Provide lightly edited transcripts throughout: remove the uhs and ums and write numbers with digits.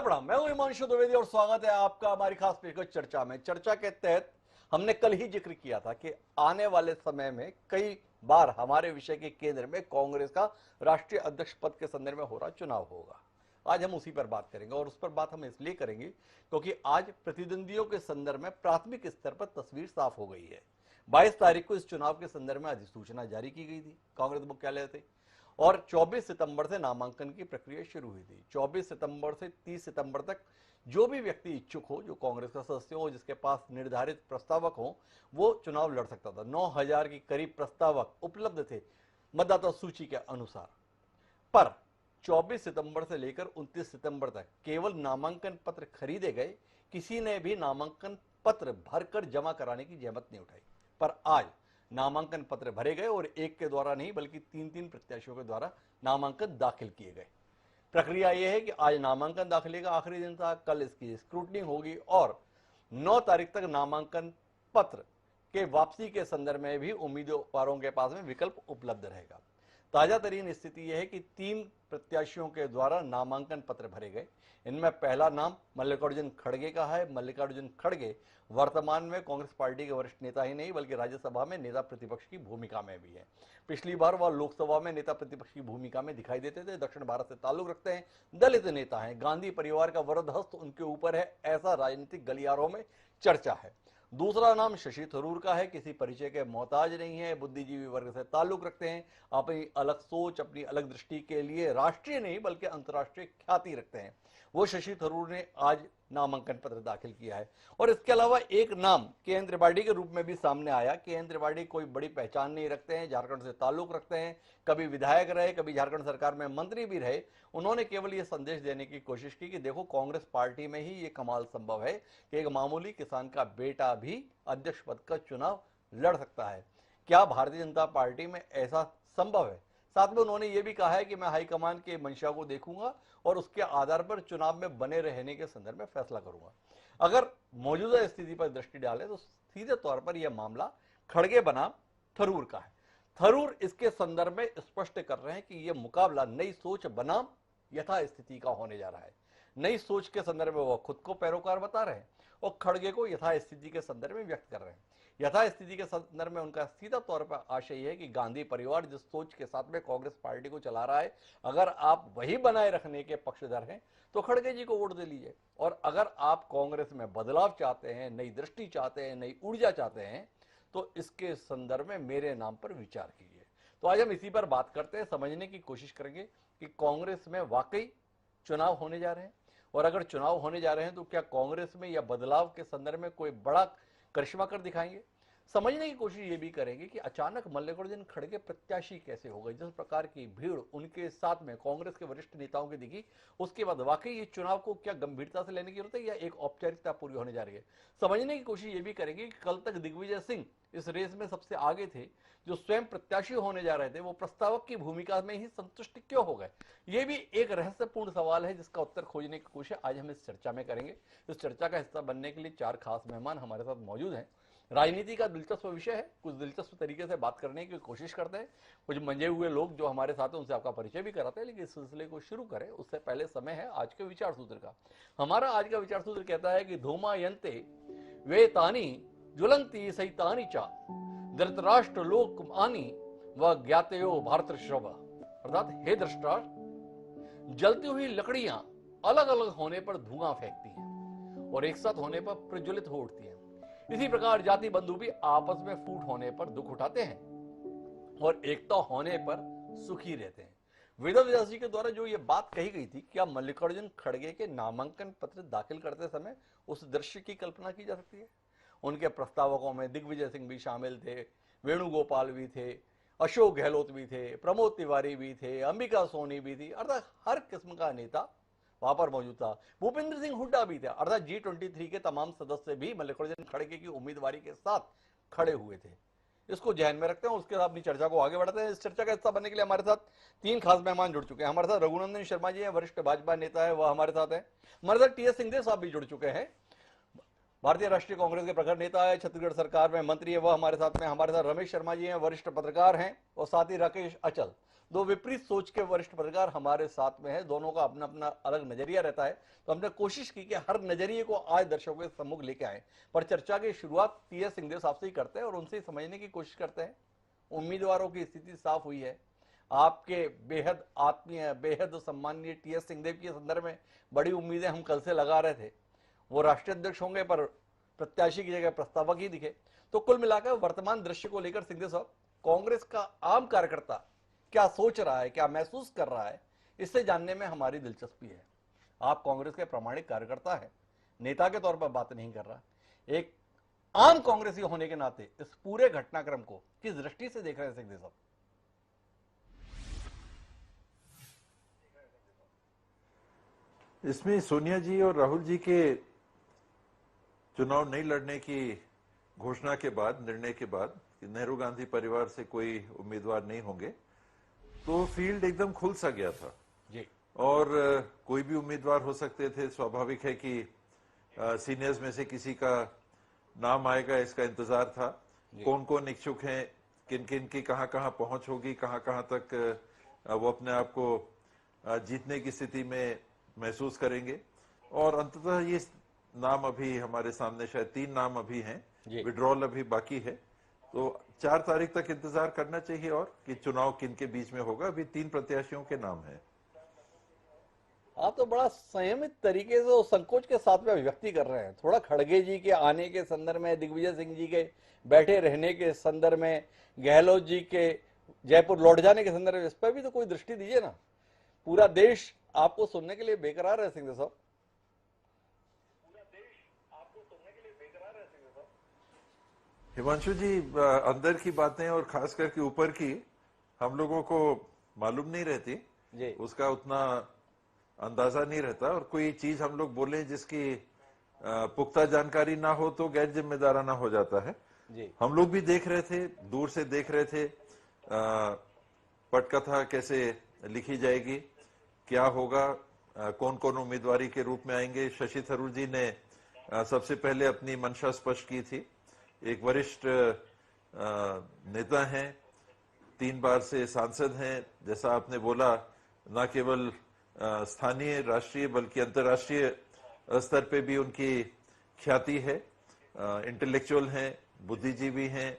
प्रणाम, मैं हूं हिमांशु द्विवेदी और स्वागत है आपका हमारी खास पेशकश चर्चा में। चर्चा के तहत हमने कल ही जिक्र किया था कि आने वाले समय में कई बार हमारे विषय के केंद्र में कांग्रेस का राष्ट्रीय अध्यक्ष पद के संदर्भ में हो रहा चुनाव होगा। आज हम उसी पर बात करेंगे और उस पर बात हम इसलिए करेंगे क्योंकि आज प्रतिद्वंदियों के संदर्भ में प्राथमिक स्तर पर तस्वीर साफ हो गई है। 22 तारीख को इस चुनाव के संदर्भ में अधिसूचना जारी की गई थी कांग्रेस मुख्यालय से और 24 सितंबर से नामांकन की प्रक्रिया शुरू हुई थी। 24 सितंबर से 30 सितंबर तक जो भी व्यक्ति इच्छुक हो, जो कांग्रेस का सदस्य हो, जिसके पास निर्धारित प्रस्तावक हो, वो चुनाव लड़ सकता था। 9000 के करीब प्रस्तावक उपलब्ध थे मतदाता सूची के अनुसार। पर 24 सितंबर से लेकर 29 सितंबर तक केवल नामांकन पत्र खरीदे गए, किसी ने भी नामांकन पत्र भरकर जमा कराने की जहमत नहीं उठाई। पर आज नामांकन पत्र भरे गए और एक के द्वारा नहीं बल्कि 3-3 प्रत्याशियों के द्वारा नामांकन दाखिल किए गए। प्रक्रिया यह है कि आज नामांकन दाखिले का आखिरी दिन था, कल इसकी स्क्रूटनी होगी और 9 तारीख तक नामांकन पत्र के वापसी के संदर्भ में भी उम्मीदवारों के पास में विकल्प उपलब्ध रहेगा। ताजा तरीन स्थिति यह है कि 3 प्रत्याशियों के द्वारा नामांकन पत्र भरे गए। इनमें पहला नाम मल्लिकार्जुन खड़गे का है। मल्लिकार्जुन खड़गे वर्तमान में कांग्रेस पार्टी के वरिष्ठ नेता ही नहीं बल्कि राज्यसभा में नेता प्रतिपक्ष की भूमिका में भी है। पिछली बार वह लोकसभा में नेता प्रतिपक्ष की भूमिका में दिखाई देते थे। दक्षिण भारत से ताल्लुक रखते हैं, दलित नेता हैं, गांधी परिवार का वरद हस्त उनके ऊपर है, ऐसा राजनीतिक गलियारों में चर्चा है। दूसरा नाम शशि थरूर का है। किसी परिचय के मोहताज नहीं है, बुद्धिजीवी वर्ग से ताल्लुक रखते हैं, अपनी अलग सोच, अपनी अलग दृष्टि के लिए राष्ट्रीय नहीं बल्कि अंतर्राष्ट्रीय ख्याति रखते हैं। वो शशि थरूर ने आज नामांकन पत्र दाखिल किया है। और इसके अलावा एक नाम के एन त्रिपाठी के रूप में भी सामने आया कि एन त्रिपाठी कोई बड़ी पहचान नहीं रखते हैं, झारखंड से ताल्लुक रखते हैं, कभी विधायक रहे, कभी झारखंड सरकार में मंत्री भी रहे। उन्होंने केवल ये संदेश देने की कोशिश की कि देखो कांग्रेस पार्टी में ही ये कमाल संभव है कि एक मामूली किसान का बेटा भी अध्यक्ष पद का चुनाव लड़ सकता है। क्या भारतीय जनता पार्टी में ऐसा संभव है? साथ में उन्होंने ये भी कहा है कि मैं हाईकमान के मंशा को देखूंगा और उसके आधार पर चुनाव में बने रहने के संदर्भ में फैसला करूंगा। अगर मौजूदा स्थिति पर दृष्टि डालें तो सीधे तौर पर यह मामला खड़गे बनाम थरूर का है। थरूर इसके संदर्भ में स्पष्ट कर रहे हैं कि यह मुकाबला नई सोच बनाम यथास्थिति का होने जा रहा है। नई सोच के संदर्भ में वह खुद को पैरोकार बता रहे हैं और खड़गे को यथास्थिति के संदर्भ में व्यक्त कर रहे हैं। यथास्थिति के संदर्भ में उनका सीधा तौर पर आशय है कि गांधी परिवार जिस सोच के साथ में कांग्रेस पार्टी को चला रहा है, अगर आप वही बनाए रखने के पक्षधर हैं तो खड़गे जी को वोट दे लीजिए। और अगर आप कांग्रेस में बदलाव चाहते हैं, नई दृष्टि चाहते हैं, नई ऊर्जा चाहते हैं तो इसके संदर्भ में मेरे नाम पर विचार कीजिए। तो आज हम इसी पर बात करते हैं, समझने की कोशिश करेंगे कि कांग्रेस में वाकई चुनाव होने जा रहे हैं और अगर चुनाव होने जा रहे हैं तो क्या कांग्रेस में या बदलाव के संदर्भ में कोई बड़ा करिश्मा कर दिखाएंगे। समझने की कोशिश ये भी करेंगे कि अचानक मल्लिकार्जुन खड़गे प्रत्याशी कैसे हो गए। जिस प्रकार की भीड़ उनके साथ में कांग्रेस के वरिष्ठ नेताओं की दिखी, उसके बाद वाकई ये चुनाव को क्या गंभीरता से लेने की जरूरत है या एक औपचारिकता पूरी होने जा रही है। समझने की कोशिश ये भी करेंगे कि कल तक दिग्विजय सिंह इस रेस में सबसे आगे थे, जो स्वयं प्रत्याशी होने जा रहे थे, वो प्रस्तावक की भूमिका में ही संतुष्ट क्यों हो गए। ये भी एक रहस्यपूर्ण सवाल है जिसका उत्तर खोजने की कोशिश आज हम इस चर्चा में करेंगे। इस चर्चा का हिस्सा बनने के लिए 4 खास मेहमान हमारे साथ मौजूद हैं। राजनीति का दिलचस्प विषय है, कुछ दिलचस्प तरीके से बात करने की कोशिश करते हैं। कुछ मंजे हुए लोग जो हमारे साथ हैं उनसे आपका परिचय भी कराते हैं, लेकिन इस सिलसिले को शुरू करें उससे पहले समय है आज के विचार सूत्र का। हमारा आज का विचार सूत्र कहता है कि धूमायन्ते वे तानी ज्वलंती सैतानी चा धृतराष्ट्र लोक आनी व ज्ञातयो भारत श्रव। अर्थात हे धृतराष्ट्र, जलती हुई लकड़ियां अलग अलग होने पर धुआं फेंकती हैं और एक साथ होने पर प्रज्वलित हो उठती हैं। इसी प्रकार जाति बंधु भी आपस में फूट होने पर दुख उठाते हैं और एकता होने पर सुखी रहते हैं। वेदव्यास जी के द्वारा जो ये बात कही गई थी, क्या मल्लिकार्जुन खड़गे के नामांकन पत्र दाखिल करते समय उस दृश्य की कल्पना की जा सकती है? उनके प्रस्तावकों में दिग्विजय सिंह भी शामिल थे, वेणुगोपाल भी थे, अशोक गहलोत भी थे, प्रमोद तिवारी भी थे, अंबिका सोनी भी थी, अर्थात हर किस्म का नेता वहां पर मौजूद था। भूपेंद्र सिंह हुड्डा भी थे, अर्थात G23 के तमाम सदस्य भी मल्लिकार्जुन खड़गे की उम्मीदवारी के साथ खड़े हुए थे। इसको ध्यान में रखते हैं और उसके साथ अपनी चर्चा को आगे बढ़ाते हैं। इस चर्चा का हिस्सा बनने के लिए हमारे साथ 3 खास मेहमान जुड़ चुके हैं। हमारे साथ रघुनंदन शर्मा जी हैं, वरिष्ठ भाजपा नेता है, वह हमारे साथ हैं। हमारे साथ TS सिंहदेव साहब भी जुड़ चुके हैं, भारतीय राष्ट्रीय कांग्रेस के प्रखर नेता है, छत्तीसगढ़ सरकार में मंत्री है, वह हमारे साथ में। हमारे साथ रमेश शर्मा जी हैं, वरिष्ठ पत्रकार हैं, और साथ ही राकेश अचल, दो विपरीत सोच के वरिष्ठ पत्रकार हमारे साथ में है। दोनों का अपना अपना अलग नजरिया रहता है, तो हमने कोशिश की कि हर नजरिए को आज दर्शकों के सम्मुख लेके आए। पर चर्चा की शुरुआत टीएस सिंहदेव साहब से ही करते हैं और उनसे ही समझने की कोशिश करते हैं। उम्मीदवारों की स्थिति साफ हुई है। आपके बेहद आत्मीय, बेहद सम्माननीय टीएस सिंहदेव के संदर्भ में बड़ी उम्मीदें हम कल से लगा रहे थे। वो राष्ट्रीय अध्यक्ष होंगे, पर प्रत्याशी की जगह प्रस्तावक ही दिखे। तो कुल मिलाकर वर्तमान दृश्य को लेकर सिंहदेव साहब, कांग्रेस का आम कार्यकर्ता क्या सोच रहा है, क्या महसूस कर रहा है, इससे जानने में हमारी दिलचस्पी है। आप कांग्रेस के प्रामाणिक कार्यकर्ता हैं, नेता के तौर पर बात नहीं कर रहा, एक आम कांग्रेसी होने के नाते इस पूरे घटनाक्रम को किस दृष्टि से देख रहे हैं सिंहदेव साहब? इसमें सोनिया जी और राहुल जी के चुनाव नहीं लड़ने की घोषणा के बाद, निर्णय के बाद कि नेहरू गांधी परिवार से कोई उम्मीदवार नहीं होंगे, तो फील्ड एकदम खुल सा गया था जी। और कोई भी उम्मीदवार हो सकते थे। स्वाभाविक है कि सीनियर्स में से किसी का नाम आएगा, इसका इंतजार था। कौन कौन इच्छुक हैं, किन किन की कहां कहां पहुंच होगी, कहां कहां तक वो अपने आप को जीतने की स्थिति में महसूस करेंगे। और अंततः ये नाम अभी हमारे सामने शायद 3 नाम अभी हैं, विड्रॉल अभी बाकी है, तो 4 तारीख तक इंतजार करना चाहिए और कि चुनाव किन के बीच में होगा। अभी 3 प्रत्याशियों के नाम हैं। आप तो बड़ा संयमित तरीके से और संकोच के साथ में अभिव्यक्ति कर रहे हैं। थोड़ा खड़गे जी के आने के संदर्भ में, दिग्विजय सिंह जी के बैठे रहने के संदर्भ में, गहलोत जी के जयपुर लौट जाने के संदर्भ में, इस पर भी तो कोई दृष्टि दीजिए ना। पूरा देश आपको सुनने के लिए बेकरार है सिंहदेव साहब। हिमांशु जी, अंदर की बातें और खास करके ऊपर की हम लोगों को मालूम नहीं रहती जी। उसका उतना अंदाजा नहीं रहता, और कोई चीज हम लोग बोले जिसकी पुख्ता जानकारी ना हो तो गैर जिम्मेदाराना हो जाता है जी। हम लोग भी देख रहे थे, दूर से देख रहे थे पटकथा कैसे लिखी जाएगी, क्या होगा, कौन कौन उम्मीदवारी के रूप में आएंगे। शशि थरूर जी ने सबसे पहले अपनी मंशा स्पष्ट की थी। एक वरिष्ठ नेता हैं, 3 बार से सांसद हैं, जैसा आपने बोला, न केवल स्थानीय, राष्ट्रीय बल्कि अंतर्राष्ट्रीय स्तर पे भी उनकी ख्याति है। इंटेलेक्चुअल हैं, बुद्धिजीवी हैं,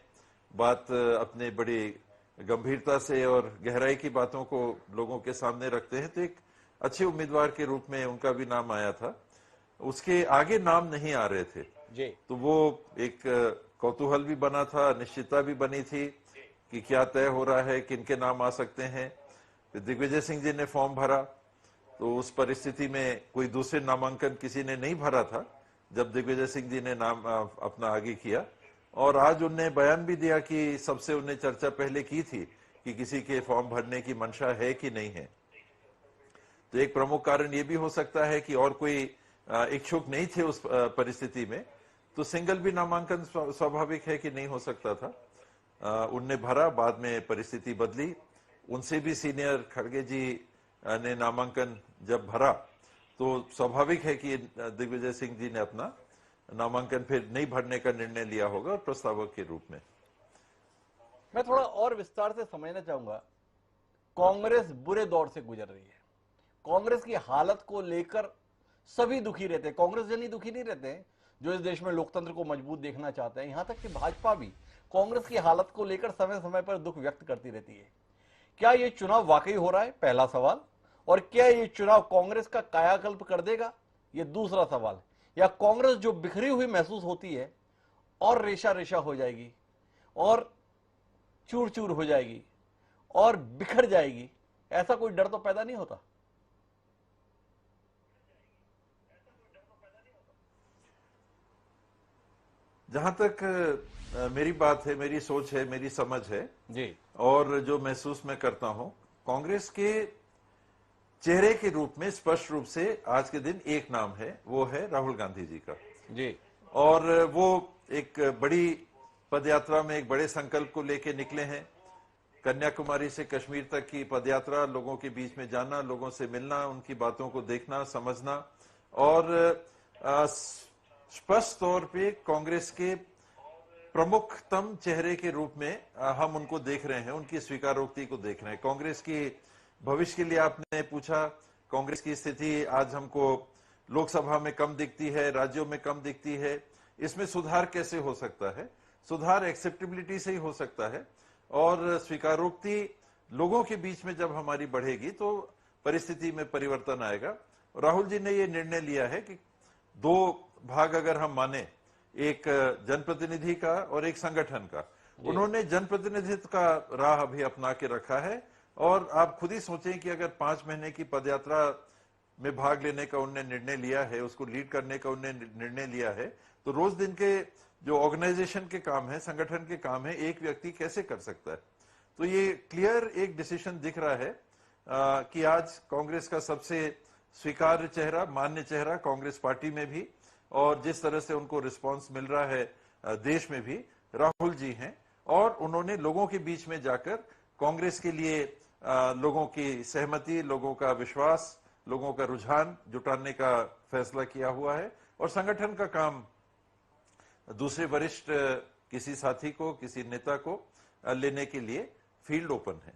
बात अपने बड़ी गंभीरता से और गहराई की बातों को लोगों के सामने रखते हैं। तो एक अच्छे उम्मीदवार के रूप में उनका भी नाम आया था। उसके आगे नाम नहीं आ रहे थे जी। तो वो एक कौतूहल भी बना था, अनिश्चितता भी बनी थी कि क्या तय हो रहा है, किनके नाम आ सकते हैं। फिर दिग्विजय सिंह जी ने फॉर्म भरा, तो उस परिस्थिति में कोई दूसरे नामांकन किसी ने नहीं भरा था जब दिग्विजय सिंह जी ने नाम अपना आगे किया। और आज उनने बयान भी दिया कि सबसे उन्हें चर्चा पहले की थी कि किसी के फॉर्म भरने की मंशा है कि नहीं है। तो एक प्रमुख कारण ये भी हो सकता है कि और कोई इच्छुक नहीं थे उस परिस्थिति में, तो सिंगल भी नामांकन स्वाभाविक है कि नहीं हो सकता था। उनने भरा, बाद में परिस्थिति बदली, उनसे भी सीनियर खड़गे जी ने नामांकन जब भरा तो स्वाभाविक है कि दिग्विजय सिंह जी ने अपना नामांकन फिर नहीं भरने का निर्णय लिया होगा प्रस्तावक के रूप में। मैं थोड़ा और विस्तार से समझना चाहूंगा। कांग्रेस बुरे दौर से गुजर रही है, कांग्रेस की हालत को लेकर सभी दुखी रहते हैं। कांग्रेस जन ही दुखी नहीं रहते हैं जो इस देश में लोकतंत्र को मजबूत देखना चाहते हैं। यहां तक कि भाजपा भी कांग्रेस की हालत को लेकर समय समय पर दुख व्यक्त करती रहती है। क्या यह चुनाव वाकई हो रहा है, पहला सवाल। और क्या यह चुनाव कांग्रेस का कायाकल्प कर देगा, यह दूसरा सवाल। या कांग्रेस जो बिखरी हुई महसूस होती है और रेशा रेशा हो जाएगी और चूर चूर हो जाएगी और बिखर जाएगी, ऐसा कोई डर तो पैदा नहीं होता? जहां तक मेरी बात है, मेरी सोच है, मेरी समझ है जी, और जो महसूस मैं करता हूं, कांग्रेस के चेहरे के रूप में स्पष्ट रूप से आज के दिन एक नाम है, वो है राहुल गांधी जी का जी। और वो एक बड़ी पदयात्रा में एक बड़े संकल्प को लेके निकले हैं। कन्याकुमारी से कश्मीर तक की पदयात्रा, लोगों के बीच में जाना, लोगों से मिलना, उनकी बातों को देखना, समझना और स्पष्ट तौर पे कांग्रेस के प्रमुखतम चेहरे के रूप में हम उनको देख रहे हैं, उनकी स्वीकारोक्ति को देख रहे हैं। कांग्रेस की भविष्य के लिए आपने पूछा, कांग्रेस की स्थिति आज हमको लोकसभा में कम दिखती है, राज्यों में कम दिखती है। इसमें सुधार कैसे हो सकता है? सुधार एक्सेप्टेबिलिटी से ही हो सकता है, और स्वीकारोक्ति लोगों के बीच में जब हमारी बढ़ेगी तो परिस्थिति में परिवर्तन आएगा। राहुल जी ने यह निर्णय लिया है कि दो भाग अगर हम माने, एक जनप्रतिनिधि का और एक संगठन का, उन्होंने जनप्रतिनिधित्व का राह अभी अपना के रखा है। और आप खुद ही सोचें कि अगर 5 महीने की पदयात्रा में भाग लेने का उन्होंने निर्णय लिया है, उसको लीड करने का उन्होंने निर्णय लिया है, तो रोज दिन के जो ऑर्गेनाइजेशन के काम है, संगठन के काम है, एक व्यक्ति कैसे कर सकता है? तो ये क्लियर एक डिसीजन दिख रहा है कि आज कांग्रेस का सबसे स्वीकार्य चेहरा, मान्य चेहरा कांग्रेस पार्टी में भी, और जिस तरह से उनको रिस्पांस मिल रहा है देश में भी, राहुल जी हैं। और उन्होंने लोगों के बीच में जाकर कांग्रेस के लिए लोगों की सहमति, लोगों का विश्वास, लोगों का रुझान जुटाने का फैसला किया हुआ है। और संगठन का काम दूसरे वरिष्ठ किसी साथी को, किसी नेता को लेने के लिए फील्ड ओपन है।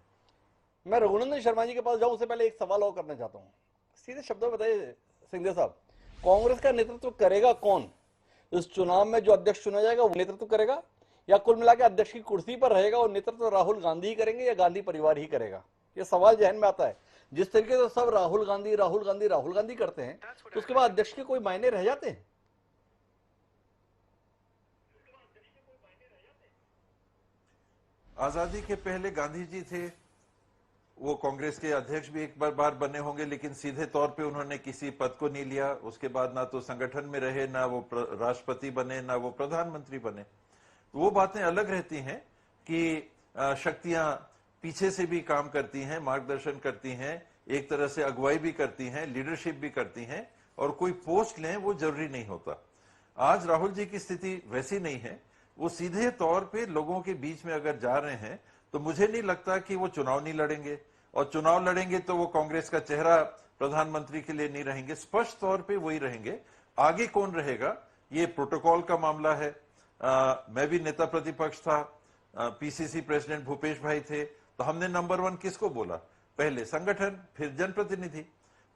मैं रघुनंदन शर्मा जी के पास जाऊं, उससे पहले एक सवाल और करना चाहता हूं। सीधे शब्दों में बताइए सिंधिया साहब, कांग्रेस का नेतृत्व करेगा कौन? इस चुनाव में जो अध्यक्ष चुना जाएगा वो नेतृत्व करेगा, या कुल मिलाकर अध्यक्ष की कुर्सी पर रहेगा और नेतृत्व राहुल गांधी ही करेंगे या गांधी परिवार ही करेगा? ये सवाल जहन में आता है। जिस तरीके से सब राहुल गांधी राहुल गांधी राहुल गांधी करते हैं, तो उसके बाद अध्यक्ष के कोई मायने रह जाते हैं? आजादी के पहले गांधी जी थे, वो कांग्रेस के अध्यक्ष भी एक बार बने होंगे, लेकिन सीधे तौर पे उन्होंने किसी पद को नहीं लिया। उसके बाद ना तो संगठन में रहे, ना वो राष्ट्रपति बने, ना वो प्रधानमंत्री बने। तो वो बातें अलग रहती हैं कि शक्तियां पीछे से भी काम करती हैं, मार्गदर्शन करती हैं, एक तरह से अगुवाई भी करती हैं, लीडरशिप भी करती हैं, और कोई पोस्ट लें वो जरूरी नहीं होता। आज राहुल जी की स्थिति वैसी नहीं है। वो सीधे तौर पे लोगों के बीच में अगर जा रहे हैं, तो मुझे नहीं लगता कि वो चुनाव नहीं लड़ेंगे, और चुनाव लड़ेंगे तो वो कांग्रेस का चेहरा प्रधानमंत्री के लिए नहीं रहेंगे, स्पष्ट तौर पे वही रहेंगे। आगे कौन रहेगा ये प्रोटोकॉल का मामला है। मैं भी नेता प्रतिपक्ष था, पीसीसी प्रेसिडेंट भूपेश भाई थे, तो हमने नंबर 1 किसको बोला? पहले संगठन, फिर जनप्रतिनिधि।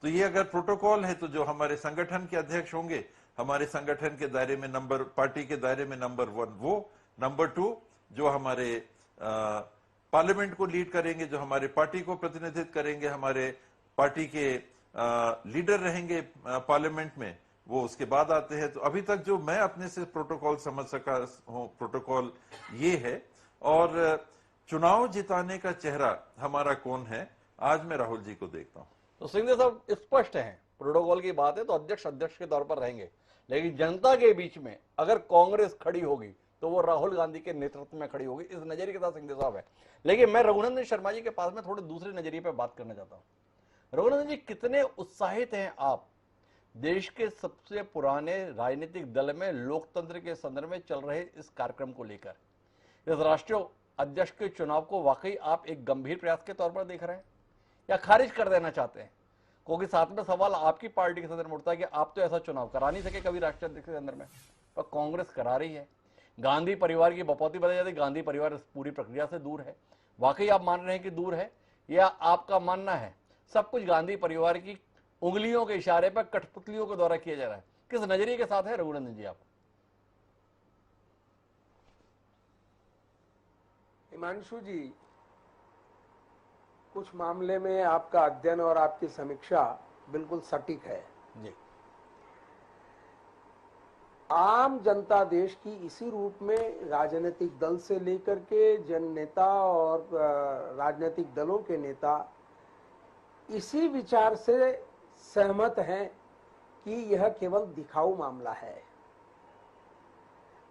तो ये अगर प्रोटोकॉल है, तो जो हमारे संगठन के अध्यक्ष होंगे, हमारे संगठन के दायरे में पार्टी के दायरे में नंबर 1 वो, नंबर 2 जो हमारे पार्लियामेंट को लीड करेंगे, जो हमारे पार्टी को प्रतिनिधित्व करेंगे, हमारे पार्टी के लीडर रहेंगे पार्लियामेंट में, वो उसके बाद आते हैं। तो अभी तक जो मैं अपने से प्रोटोकॉल समझ सका हूं, प्रोटोकॉल ये है। और चुनाव जिताने का चेहरा हमारा कौन है, आज मैं राहुल जी को देखता हूं। तो सिंधिया साहब स्पष्ट है, प्रोटोकॉल की बात है तो अध्यक्ष के तौर पर रहेंगे, लेकिन जनता के बीच में अगर कांग्रेस खड़ी होगी तो वो राहुल गांधी के नेतृत्व में खड़ी होगी, इस नजरिए के साथ सिंधिया साहब है। लेकिन मैं रघुनंदन शर्मा जी के पास में थोड़े दूसरे नजरिए पे बात करना चाहता हूं। रघुनंदन जी, कितने उत्साहित हैं आप देश के सबसे पुराने राजनीतिक दल में लोकतंत्र के संदर्भ में चल रहे इस कार्यक्रम को लेकर? इस राष्ट्रीय अध्यक्ष के चुनाव को वाकई आप एक गंभीर प्रयास के तौर पर देख रहे हैं या खारिज कर देना चाहते हैं? क्योंकि साथ में सवाल आपकी पार्टी के संदर्भ में उठता है कि आप तो ऐसा चुनाव करा नहीं सके कभी राष्ट्रीय अध्यक्ष के अंदर में, पर कांग्रेस करा रही है। गांधी परिवार की बपौती बताई जाती है, गांधी परिवार इस पूरी प्रक्रिया से दूर है। वाकई आप मान रहे हैं कि दूर है, या आपका मानना है सब कुछ गांधी परिवार की उंगलियों के इशारे पर, कठपुतलियों के द्वारा किया जा रहा है? किस नजरिए के साथ है रघुनंदन जी आप? हिमांशु जी, कुछ मामले में आपका अध्ययन और आपकी समीक्षा बिल्कुल सटीक है जी। आम जनता देश की इसी रूप में राजनीतिक दल से लेकर के जन नेता और राजनीतिक दलों के नेता इसी विचार से सहमत हैं कि यह केवल दिखाऊ मामला है।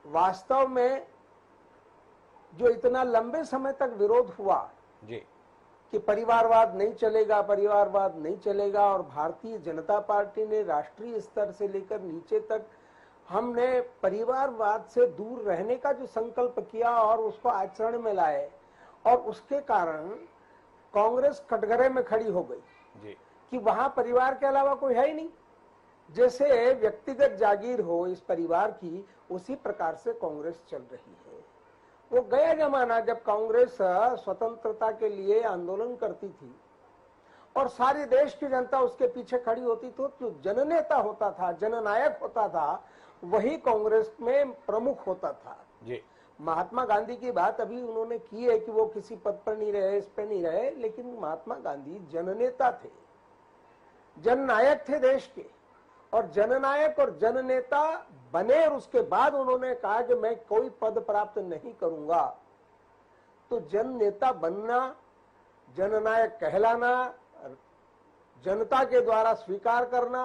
वास्तव में जो इतना लंबे समय तक विरोध हुआ जी कि परिवारवाद नहीं चलेगा, परिवारवाद नहीं चलेगा, और भारतीय जनता पार्टी ने राष्ट्रीय स्तर से लेकर नीचे तक हमने परिवारवाद से दूर रहने का जो संकल्प किया और उसको आचरण में लाए, और उसके कारण कांग्रेस कटघरे में खड़ी हो गई जी कि वहां परिवार के अलावा कोई है ही नहीं। जैसे व्यक्तिगत जागीर हो इस परिवार की, उसी प्रकार से कांग्रेस चल रही है। वो गया जमाना जब कांग्रेस स्वतंत्रता के लिए आंदोलन करती थी और सारे देश की जनता उसके पीछे खड़ी होती, तो जो जननेता होता था, जननायक होता था, वही कांग्रेस में प्रमुख होता था जी। महात्मा गांधी की बात अभी उन्होंने की है कि वो किसी पद पर नहीं रहे, इस पे नहीं रहे, लेकिन महात्मा गांधी जननेता थे, जननायक थे देश के, और जननायक और जननेता बने और उसके बाद उन्होंने कहा कि मैं कोई पद प्राप्त नहीं करूंगा। तो जननेता बनना, जननायक कहलाना, जनता के द्वारा स्वीकार करना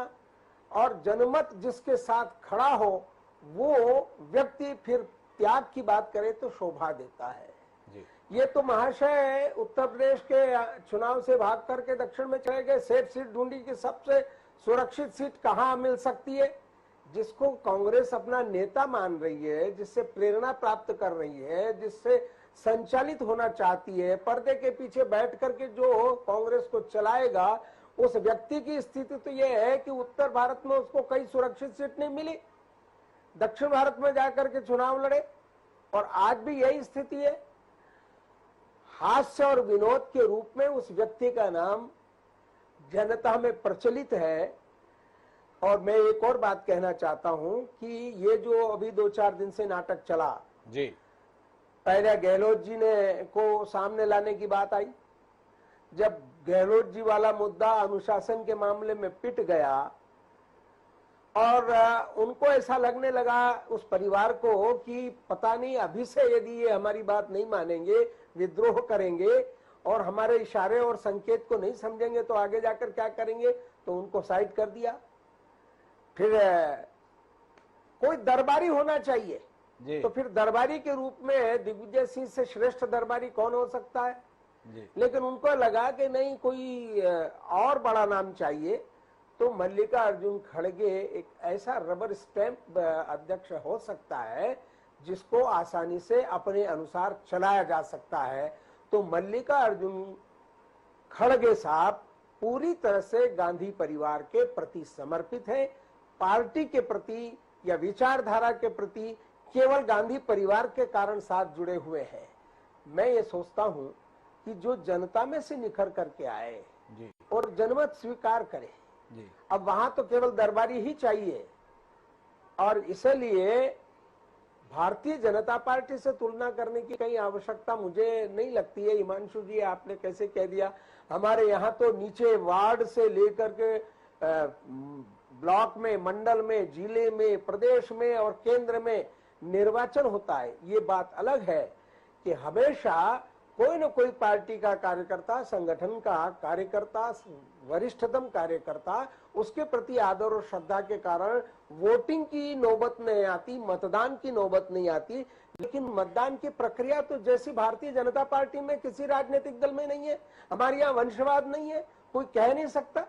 और जनमत जिसके साथ खड़ा हो, वो व्यक्ति फिर त्याग की बात करे तो शोभा देता है। जी। ये तो महाशय उत्तर प्रदेश के चुनाव से भाग करके दक्षिण में चले गए, सेफ सीट ढूंढी कि सबसे सुरक्षित सीट कहां मिल सकती है, जिसको कांग्रेस अपना नेता मान रही है, जिससे प्रेरणा प्राप्त कर रही है, जिससे संचालित होना चाहती है, पर्दे के पीछे बैठ करके जो कांग्रेस को चलाएगा, उस व्यक्ति की स्थिति तो यह है कि उत्तर भारत में उसको कई सुरक्षित सीट नहीं मिली, दक्षिण भारत में जाकर के चुनाव लड़े, और आज भी यही स्थिति है। हास्य और विनोद के रूप में उस व्यक्ति का नाम जनता में प्रचलित है। और मैं एक और बात कहना चाहता हूं कि ये जो अभी 2-4 दिन से नाटक चला जी, पहले गहलोत जी ने को सामने लाने की बात आई, जब गहलोत जी वाला मुद्दा अनुशासन के मामले में पिट गया और उनको ऐसा लगने लगा उस परिवार को कि पता नहीं अभी से यदि ये हमारी बात नहीं मानेंगे, विद्रोह करेंगे और हमारे इशारे और संकेत को नहीं समझेंगे तो आगे जाकर क्या करेंगे, तो उनको साइड कर दिया। फिर कोई दरबारी होना चाहिए जी। तो फिर दरबारी के रूप में दिग्विजय सिंह से श्रेष्ठ दरबारी कौन हो सकता है जी। लेकिन उनको लगा कि नहीं, कोई और बड़ा नाम चाहिए, तो मल्लिकार्जुन खड़गे एक ऐसा रबर स्टैंप अध्यक्ष हो सकता है जिसको आसानी से अपने अनुसार चलाया जा सकता है। तो मल्लिकार्जुन खड़गे साहब पूरी तरह से गांधी परिवार के प्रति समर्पित हैं, पार्टी के प्रति या विचारधारा के प्रति केवल गांधी परिवार के कारण साथ जुड़े हुए हैं। मैं ये सोचता हूं कि जो जनता में से निखर करके आए जी। और जनमत स्वीकार करे, जी। अब वहां तो केवल दरबारी ही चाहिए, और इसलिए भारतीय जनता पार्टी से तुलना करने की कहीं आवश्यकता मुझे नहीं लगती है। हिमांशु जी, आपने कैसे कह दिया, हमारे यहाँ तो नीचे वार्ड से लेकर के ब्लॉक में, मंडल में, जिले में, प्रदेश में और केंद्र में निर्वाचन होता है। ये बात अलग है कि हमेशा कोई न कोई पार्टी का कार्यकर्ता, संगठन का कार्यकर्ता, वरिष्ठतम कार्यकर्ता, उसके प्रति आदर और श्रद्धा के कारण वोटिंग की नौबत नहीं आती, मतदान की नौबत नहीं आती। लेकिन मतदान की प्रक्रिया तो जैसी भारतीय जनता पार्टी में किसी राजनीतिक दल में नहीं है। हमारे यहाँ वंशवाद नहीं है, कोई कह नहीं सकता।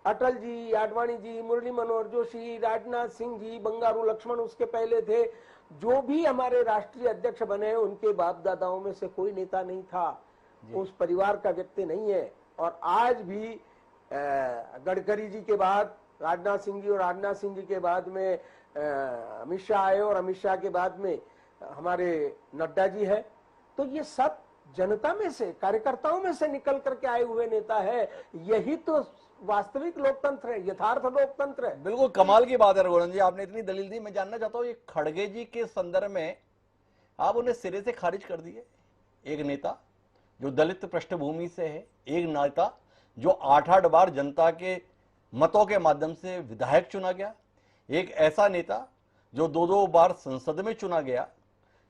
अटल जी, आडवाणी जी, मुरली मनोहर जोशी, राजनाथ सिंह जी, बंगारू लक्ष्मण उसके पहले थे, जो भी हमारे राष्ट्रीय अध्यक्ष बने उनके बाप दादाओं में से कोई नेता नहीं था, उस परिवार का व्यक्ति नहीं है। और आज भी गडकरी जी के बाद राजनाथ सिंह जी और राजनाथ सिंह जी के बाद में अमित शाह आए और अमित शाह के बाद में हमारे नड्डा जी है। तो ये सब जनता में से, कार्यकर्ताओं में से निकल करके आए हुए नेता है। यही तो वास्तविक लोकतंत्र है, यथार्थ लोकतंत्र है। बिल्कुल कमाल की बात है रघुनंदन जी, आपने इतनी दलील दी। मैं जानना चाहता हूँ ये खड़गे जी के संदर्भ में आप उन्हें सिरे से खारिज कर दिए। एक नेता जो दलित पृष्ठभूमि से है, एक नेता जो 8-8 बार जनता के मतों के माध्यम से विधायक चुना गया, एक ऐसा नेता जो 2-2 बार संसद में चुना गया,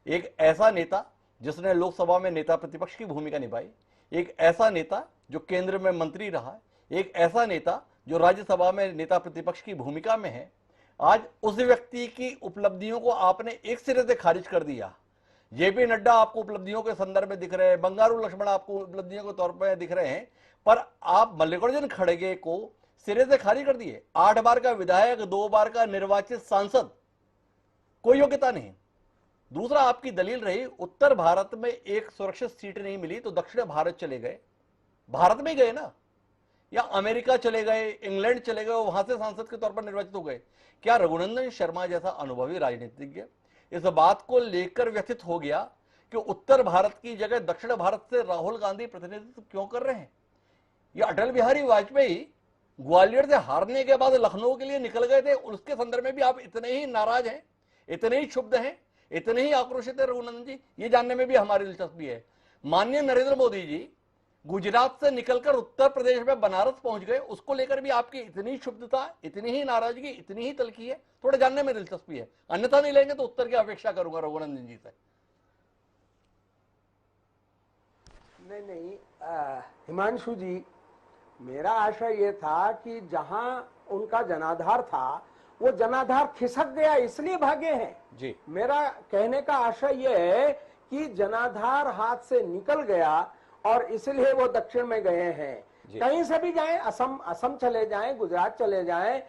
एक ऐसा नेता जिसने लोकसभा में नेता प्रतिपक्ष की भूमिका निभाई, एक ऐसा नेता जो केंद्र में मंत्री रहा, एक ऐसा नेता जो राज्यसभा में नेता प्रतिपक्ष की भूमिका में है। आज उस व्यक्ति की उपलब्धियों को आपने एक सिरे से खारिज कर दिया। जेपी नड्डा आपको उपलब्धियों के संदर्भ में दिख रहे हैं, बंगारू लक्ष्मण आपको उपलब्धियों के तौर पर दिख रहे हैं, पर आप मल्लिकार्जुन खड़गे को सिरे से खारिज कर दिए। 8 बार का विधायक, 2 बार का निर्वाचित सांसद, कोई योग्यता नहीं। दूसरा आपकी दलील रही उत्तर भारत में एक सुरक्षित सीट नहीं मिली तो दक्षिण भारत चले गए। भारत में गए ना, या अमेरिका चले गए, इंग्लैंड चले गए, वहां से सांसद के तौर पर निर्वाचित हो गए। क्या रघुनंदन शर्मा जैसा अनुभवी राजनीतिज्ञ इस बात को लेकर व्यथित हो गया कि उत्तर भारत की जगह दक्षिण भारत से राहुल गांधी प्रतिनिधित्व क्यों कर रहे हैं? ये अटल बिहारी वाजपेयी ग्वालियर से हारने के बाद लखनऊ के लिए निकल गए थे, उसके संदर्भ में भी आप इतने ही नाराज हैं, इतने ही क्षुब्ध हैं, इतने ही आक्रोशित है रघुनंदन जी? ये जानने में भी हमारी दिलचस्पी है। माननीय नरेंद्र मोदी जी गुजरात से निकलकर उत्तर प्रदेश में बनारस पहुंच गए, उसको लेकर भी आपकी इतनी क्षुब्धता, इतनी ही नाराजगी, इतनी ही तलखी है? थोड़ा जानने में दिलचस्पी है, अन्यथा नहीं लेंगे तो उत्तर की अपेक्षा करूंगा रघुनंदन जी से। नहीं, हिमांशु जी, मेरा आशय ये था कि जहां उनका जनाधार था वो जनाधार खिसक गया, इसलिए भागे हैं जी। मेरा कहने का आशय ये है कि जनाधार हाथ से निकल गया और इसलिए वो दक्षिण में गए हैं। कहीं से भी जाएं, असम चले जाएं, गुजरात चले जाएं,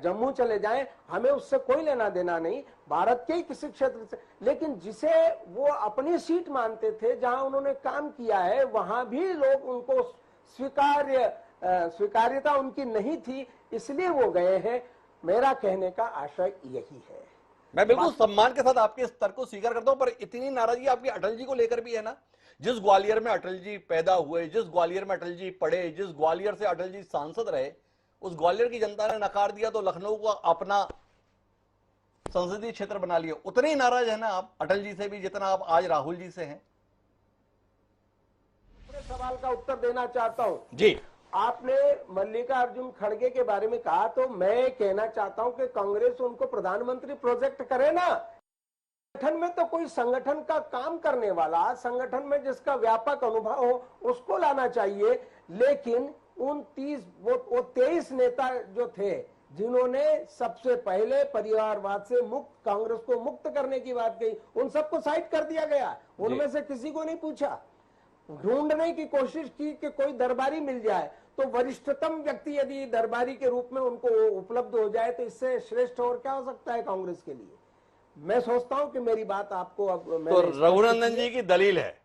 जम्मू चले जाएं, हमें उससे कोई लेना देना नहीं, भारत के ही किसी क्षेत्र से। लेकिन जिसे वो अपनी सीट मानते थे, जहां उन्होंने काम किया है, वहां भी लोग उनको स्वीकार्यता उनकी नहीं थी, इसलिए वो गए हैं। मेरा कहने का आशय यही है। मैं बिल्कुल सम्मान के साथ आपके इस तर्क को स्वीकार करता हूं, पर इतनी नाराजगी आपकी अटल जी को लेकर भी है ना? जिस ग्वालियर में अटल जी पैदा हुए, जिस ग्वालियर में अटल जी पढ़े, जिस ग्वालियर से अटल जी सांसद रहे, उस ग्वालियर की जनता ने नकार दिया तो लखनऊ को अपना संसदीय क्षेत्र बना लिया। उतने ही नाराज है ना आप अटल जी से भी जितना आप आज राहुल जी से हैं? सवाल का उत्तर देना चाहता हूं जी। आपने मल्लिकार्जुन खड़गे के बारे में कहा, तो मैं कहना चाहता हूं कि कांग्रेस उनको प्रधानमंत्री प्रोजेक्ट करे ना। संगठन में तो कोई संगठन का काम करने वाला, संगठन में जिसका व्यापक अनुभव हो, उसको लाना चाहिए। लेकिन उन 23 नेता जो थे जिन्होंने सबसे पहले परिवारवाद से मुक्त, कांग्रेस को मुक्त करने की बात कही, उन सबको साइड कर दिया गया। उनमें से किसी को नहीं पूछा, ढूंढने की कोशिश की कि कोई दरबारी मिल जाए, तो वरिष्ठतम व्यक्ति यदि दरबारी के रूप में उनको उपलब्ध हो जाए तो इससे श्रेष्ठ और क्या हो सकता है कांग्रेस के लिए। मैं सोचता हूं कि मेरी बात आपको अब तो रघुनंदन जी की दलील है,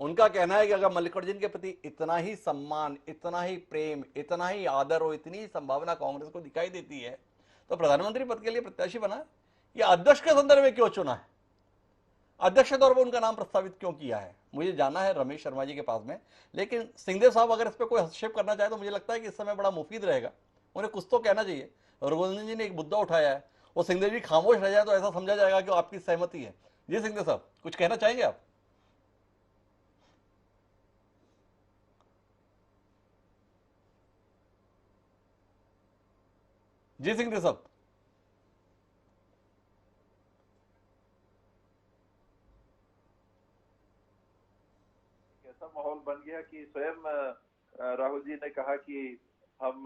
उनका कहना है कि अगर मल्लिकार्जुन के प्रति इतना ही सम्मान, इतना ही प्रेम, इतना ही आदर और इतनी ही संभावना कांग्रेस को दिखाई देती है तो प्रधानमंत्री पद के लिए प्रत्याशी बना। ये अध्यक्ष के संदर्भ में क्यों चुना है, अध्यक्ष के तौर पर उनका नाम प्रस्तावित क्यों किया है, मुझे जाना है रमेश शर्मा जी के पास में। लेकिन सिंहदेव साहब अगर इस पर कोई हस्तक्षेप करना चाहे तो मुझे लगता है कि इस समय बड़ा मुफीद रहेगा, उन्हें कुछ तो कहना चाहिए। रघुनंदन जी ने एक मुद्दा उठाया है, वो सिंहदेव जी खामोश रह जाए तो ऐसा समझा जाएगा कि आपकी सहमति है। जी सिंहदेव साहब, कुछ कहना चाहेंगे आप? जी सिंहदेव साहब। ऐसा माहौल बन गया कि स्वयं राहुल जी ने कहा कि हम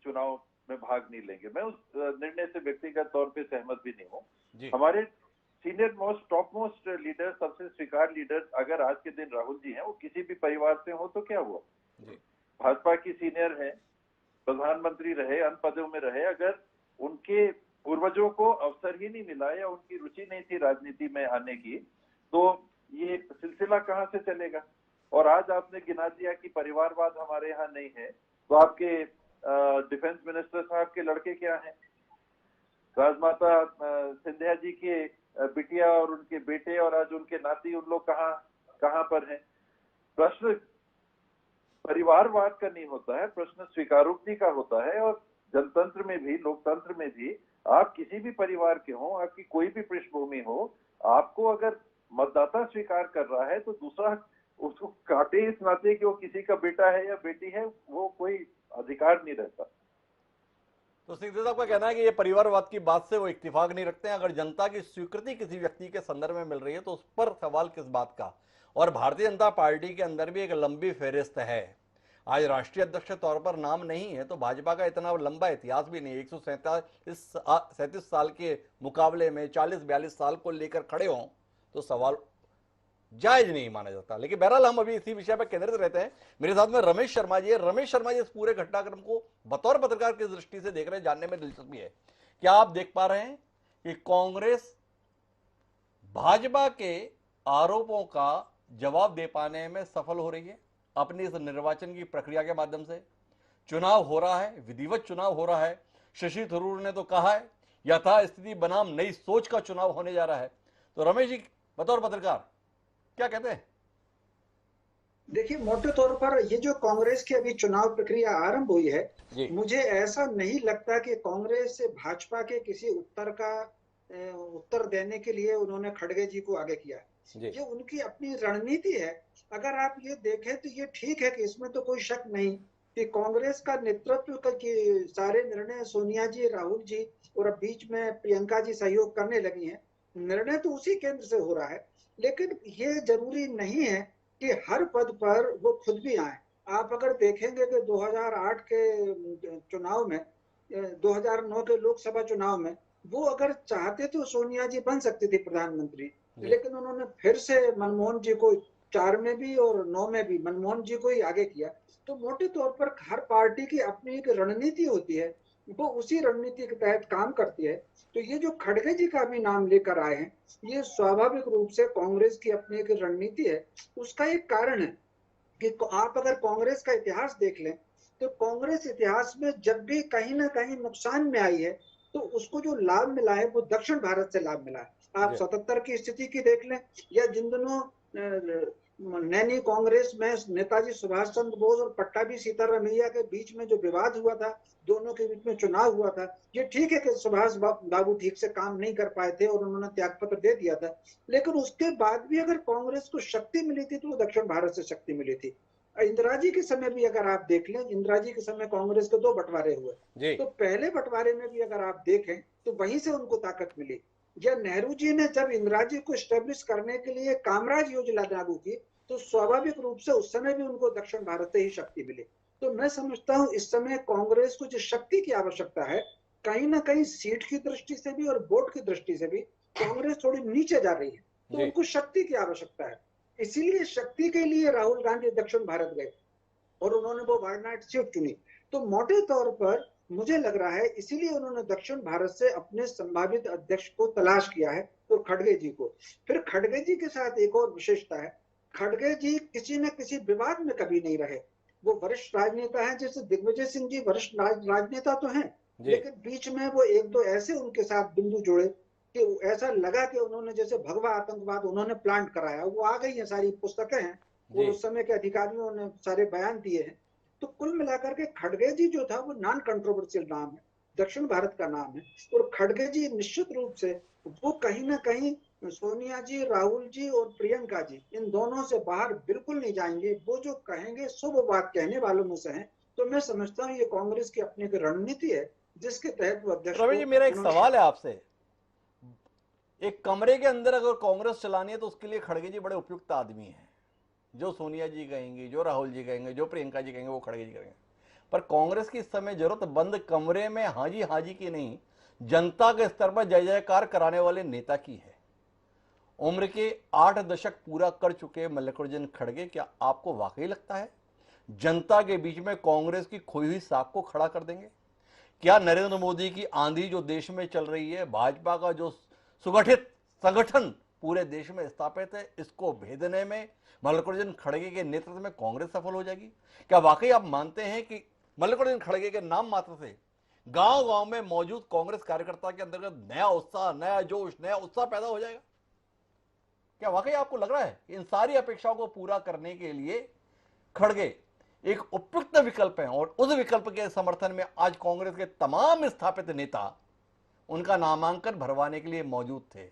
चुनाव में भाग नहीं लेंगे। मैं उस निर्णय से व्यक्तिगत तौर पे सहमत भी नहीं हूँ। हमारे senior most, top most leader, सबसे स्वीकार लीडर अगर आज के दिन राहुल जी हैं, वो किसी भी परिवार से हो तो क्या हुआ, भाजपा की सीनियर है, प्रधानमंत्री रहे, अन्य पदों में रहे, अगर उनके पूर्वजों को अवसर ही नहीं मिला या उनकी रुचि नहीं थी राजनीति में आने की, तो ये सिलसिला कहाँ से चलेगा। और आज आपने गिना दिया कि परिवारवाद हमारे यहाँ नहीं है, तो आपके डिफेंस मिनिस्टर साहब के लड़के क्या हैं, राजमाता सिंधिया जी के बिटिया और उनके बेटे और आज उनके नाती, उन लोग कहाँ पर हैं। प्रश्न परिवारवाद का नहीं होता है, प्रश्न स्वीकारोक्ति का होता है। और जनतंत्र में भी, लोकतंत्र में भी, आप किसी भी परिवार के हो, आपकी कोई भी पृष्ठभूमि हो, आपको अगर मतदाता स्वीकार कर रहा है तो दूसरा उसको काटे इस नाते कि वो किसी का बेटा है या बेटी है, वो कोई अधिकार नहीं रहता। तो सिंहदेव साहब का कहना है कि ये परिवारवाद की बात से वो इत्तेफाक नहीं रखते हैं। अगर जनता की स्वीकृति किसी व्यक्ति के संदर्भ में मिल रही है तो उस पर सवाल किस बात का। और भारतीय जनता पार्टी के अंदर भी एक लंबी फेहरिस्त है। आज राष्ट्रीय अध्यक्ष के तौर पर नाम नहीं है तो भाजपा का इतना लंबा इतिहास भी नहीं है। 137 साल के मुकाबले में 40-42 साल को लेकर खड़े हों तो सवाल जायज नहीं माना जाता। लेकिन बहरहाल हम अभी इसी विषय पर केंद्रित रहते हैं। मेरे साथ में रमेश शर्मा जी है। रमेश शर्मा जी इस पूरे घटनाक्रम को बतौर पत्रकार की दृष्टि से देख रहे हैं, जानने में दिलचस्पी है। क्या आप देख पा रहे हैं कि कांग्रेस भाजपा के आरोपों का जवाब दे पाने में सफल हो रही है अपनी इस निर्वाचन की प्रक्रिया के माध्यम से? चुनाव हो रहा है, विधिवत चुनाव हो रहा है। शशि थरूर ने तो कहा है यथास्थिति बनाम नई सोच का चुनाव होने जा रहा है। तो रमेश जी बतौर पत्रकार क्या कहते हैं? देखिए, मोटे तौर पर ये जो कांग्रेस की अभी चुनाव प्रक्रिया आरंभ हुई है, जी मुझे ऐसा नहीं लगता कि कांग्रेस से भाजपा के किसी उत्तर देने के लिए उन्होंने खड़गे जी को आगे किया है। जी ये उनकी अपनी रणनीति है। अगर आप ये देखें तो ये ठीक है कि इसमें तो कोई शक नहीं कि कांग्रेस का नेतृत्व के सारे निर्णय सोनिया जी, राहुल जी और अब बीच में प्रियंका जी सहयोग करने लगी हैं। निर्णय तो उसी केंद्र से हो रहा है, लेकिन ये जरूरी नहीं है कि हर पद पर वो खुद भी आए। आप अगर देखेंगे कि 2008 के चुनाव में, 2009 के लोकसभा चुनाव में वो अगर चाहते तो सोनिया जी बन सकती थी प्रधानमंत्री, लेकिन उन्होंने फिर से मनमोहन जी को 4 में भी और 9 में भी मनमोहन जी को ही आगे किया। तो मोटे तौर पर हर पार्टी की अपनी एक रणनीति होती है, वो उसी रणनीति के तहत काम करती है। तो ये जो खड़गे जी का भी नाम लेकर आए हैं, ये स्वाभाविक रूप से कांग्रेस की अपनी एक रणनीति है। उसका एक कारण है कि आप अगर कांग्रेस का इतिहास देख लें तो कांग्रेस इतिहास में जब भी कहीं ना कहीं नुकसान में आई है तो उसको जो लाभ मिला है वो दक्षिण भारत से लाभ मिला है। आप 77 की स्थिति की देख लें, या जिन दिनों नैनी कांग्रेस में नेताजी सुभाष चंद्र बोस और पट्टाभी सीतारामैया के बीच में जो विवाद हुआ था, दोनों के बीच में चुनाव हुआ था। ये ठीक है कि सुभाष बाबू ठीक से काम नहीं कर पाए थे और उन्होंने त्यागपत्र दे दिया था, लेकिन उसके बाद भी अगर कांग्रेस को शक्ति मिली थी तो वो दक्षिण भारत से शक्ति मिली थी। इंदिरा जी के समय भी अगर आप देख लें, इंदिरा जी के समय कांग्रेस के 2 बंटवारे हुए, तो पहले बंटवारे में भी अगर आप देखें तो वहीं से उनको ताकत मिली। या नेहरू जी ने जब इंदिरा जी को स्टेब्लिश करने के लिए कामराज योजना लागू की तो स्वाभाविक रूप से उस समय भी उनको दक्षिण भारत से ही शक्ति मिली। तो मैं समझता हूं इस समय कांग्रेस को जो शक्ति की आवश्यकता है, कहीं ना कहीं सीट की दृष्टि से भी और वोट की दृष्टि से भी कांग्रेस थोड़ी नीचे जा रही है, तो उनको शक्ति की आवश्यकता है। इसीलिए शक्ति के लिए राहुल गांधी दक्षिण भारत गए और उन्होंने वो वायनाड सीट चुनी। तो मोटे तौर पर मुझे लग रहा है इसीलिए उन्होंने दक्षिण भारत से अपने संभावित अध्यक्ष को तलाश किया है, तो खड़गे जी को। फिर खड़गे जी के साथ एक और विशेषता है, खड़गे जी किसी न किसी विवाद में कभी नहीं रहे। वो वरिष्ठ राजनेता हैं, जैसे दिग्विजय सिंह जी वरिष्ठ राजनेता तो हैं, लेकिन बीच में वो 1-2 ऐसे उनके साथ बिंदु जोड़े कि ऐसा लगा कि उन्होंने जैसे भगवा आतंकवाद उन्होंने प्लांट कराया। वो आ गई हैं, सारी पुस्तकें हैं और उस समय के अधिकारियों ने सारे बयान दिए हैं। तो कुल मिलाकर के खड़गे जी जो था वो नॉन कंट्रोवर्शियल नाम है, दक्षिण भारत का नाम है। और खड़गे जी निश्चित रूप से वो कहीं ना कहीं सोनिया जी, राहुल जी और प्रियंका जी, इन दोनों से बाहर बिल्कुल नहीं जाएंगे। वो जो कहेंगे शुभ बात कहने वालों में से हैं। तो मैं समझता हूँ ये कांग्रेस की अपनी एक रणनीति है जिसके तहत वो अध्यक्ष रवि जी, मेरा एक सवाल है आपसे। एक कमरे के अंदर अगर कांग्रेस चलानी है तो उसके लिए खड़गे जी बड़े उपयुक्त आदमी हैं। जो सोनिया जी कहेंगी, जो राहुल जी कहेंगे, जो प्रियंका जी कहेंगे, वो खड़गे जी करेंगे। पर कांग्रेस की इस समय जरूरत बंद कमरे में हाजी हाजी की नहीं, जनता के स्तर पर जय जयकार कराने वाले नेता की है। उम्र के 8 दशक पूरा कर चुके मल्लिकार्जुन खड़गे, क्या आपको वाकई लगता है जनता के बीच में कांग्रेस की खोई हुई साख को खड़ा कर देंगे? क्या नरेंद्र मोदी की आंधी जो देश में चल रही है, भाजपा का जो सुगठित संगठन पूरे देश में स्थापित है, इसको भेदने में मल्लिकार्जुन खड़गे के नेतृत्व में कांग्रेस सफल हो जाएगी? क्या वाकई आप मानते हैं कि मल्लिकार्जुन खड़गे के नाम मात्र से गांव गांव में मौजूद कांग्रेस कार्यकर्ता के अंतर्गत नया उत्साह, नया जोश, नया उत्साह पैदा हो जाएगा? क्या वाकई आपको लग रहा है कि इन सारी अपेक्षाओं को पूरा करने के लिए खड़गे एक उपयुक्त विकल्प है और उस विकल्प के समर्थन में आज कांग्रेस के तमाम स्थापित नेता उनका नामांकन भरवाने के लिए मौजूद थे?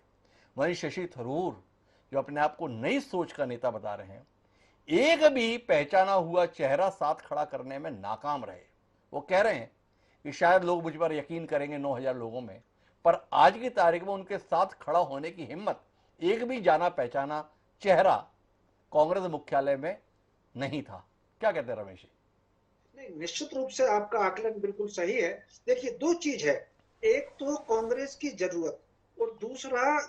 वहीं शशि थरूर जो अपने आप को नई सोच का नेता बता रहे हैं, एक भी पहचाना हुआ चेहरा साथ खड़ा करने में नाकाम रहे। वो कह रहे हैं कि शायद लोग मुझ पर यकीन करेंगे 9,000 लोगों में, पर आज की तारीख में उनके साथ खड़ा होने की हिम्मत एक भी जाना पहचाना चेहरा कांग्रेस मुख्यालय में नहीं था। क्या कहते हैं रमेश जी? नहीं, निश्चित रूप से आपका आकलन बिल्कुल सही है। देखिए, 2 चीज है, एक तो कांग्रेस की जरूरत और दूसरा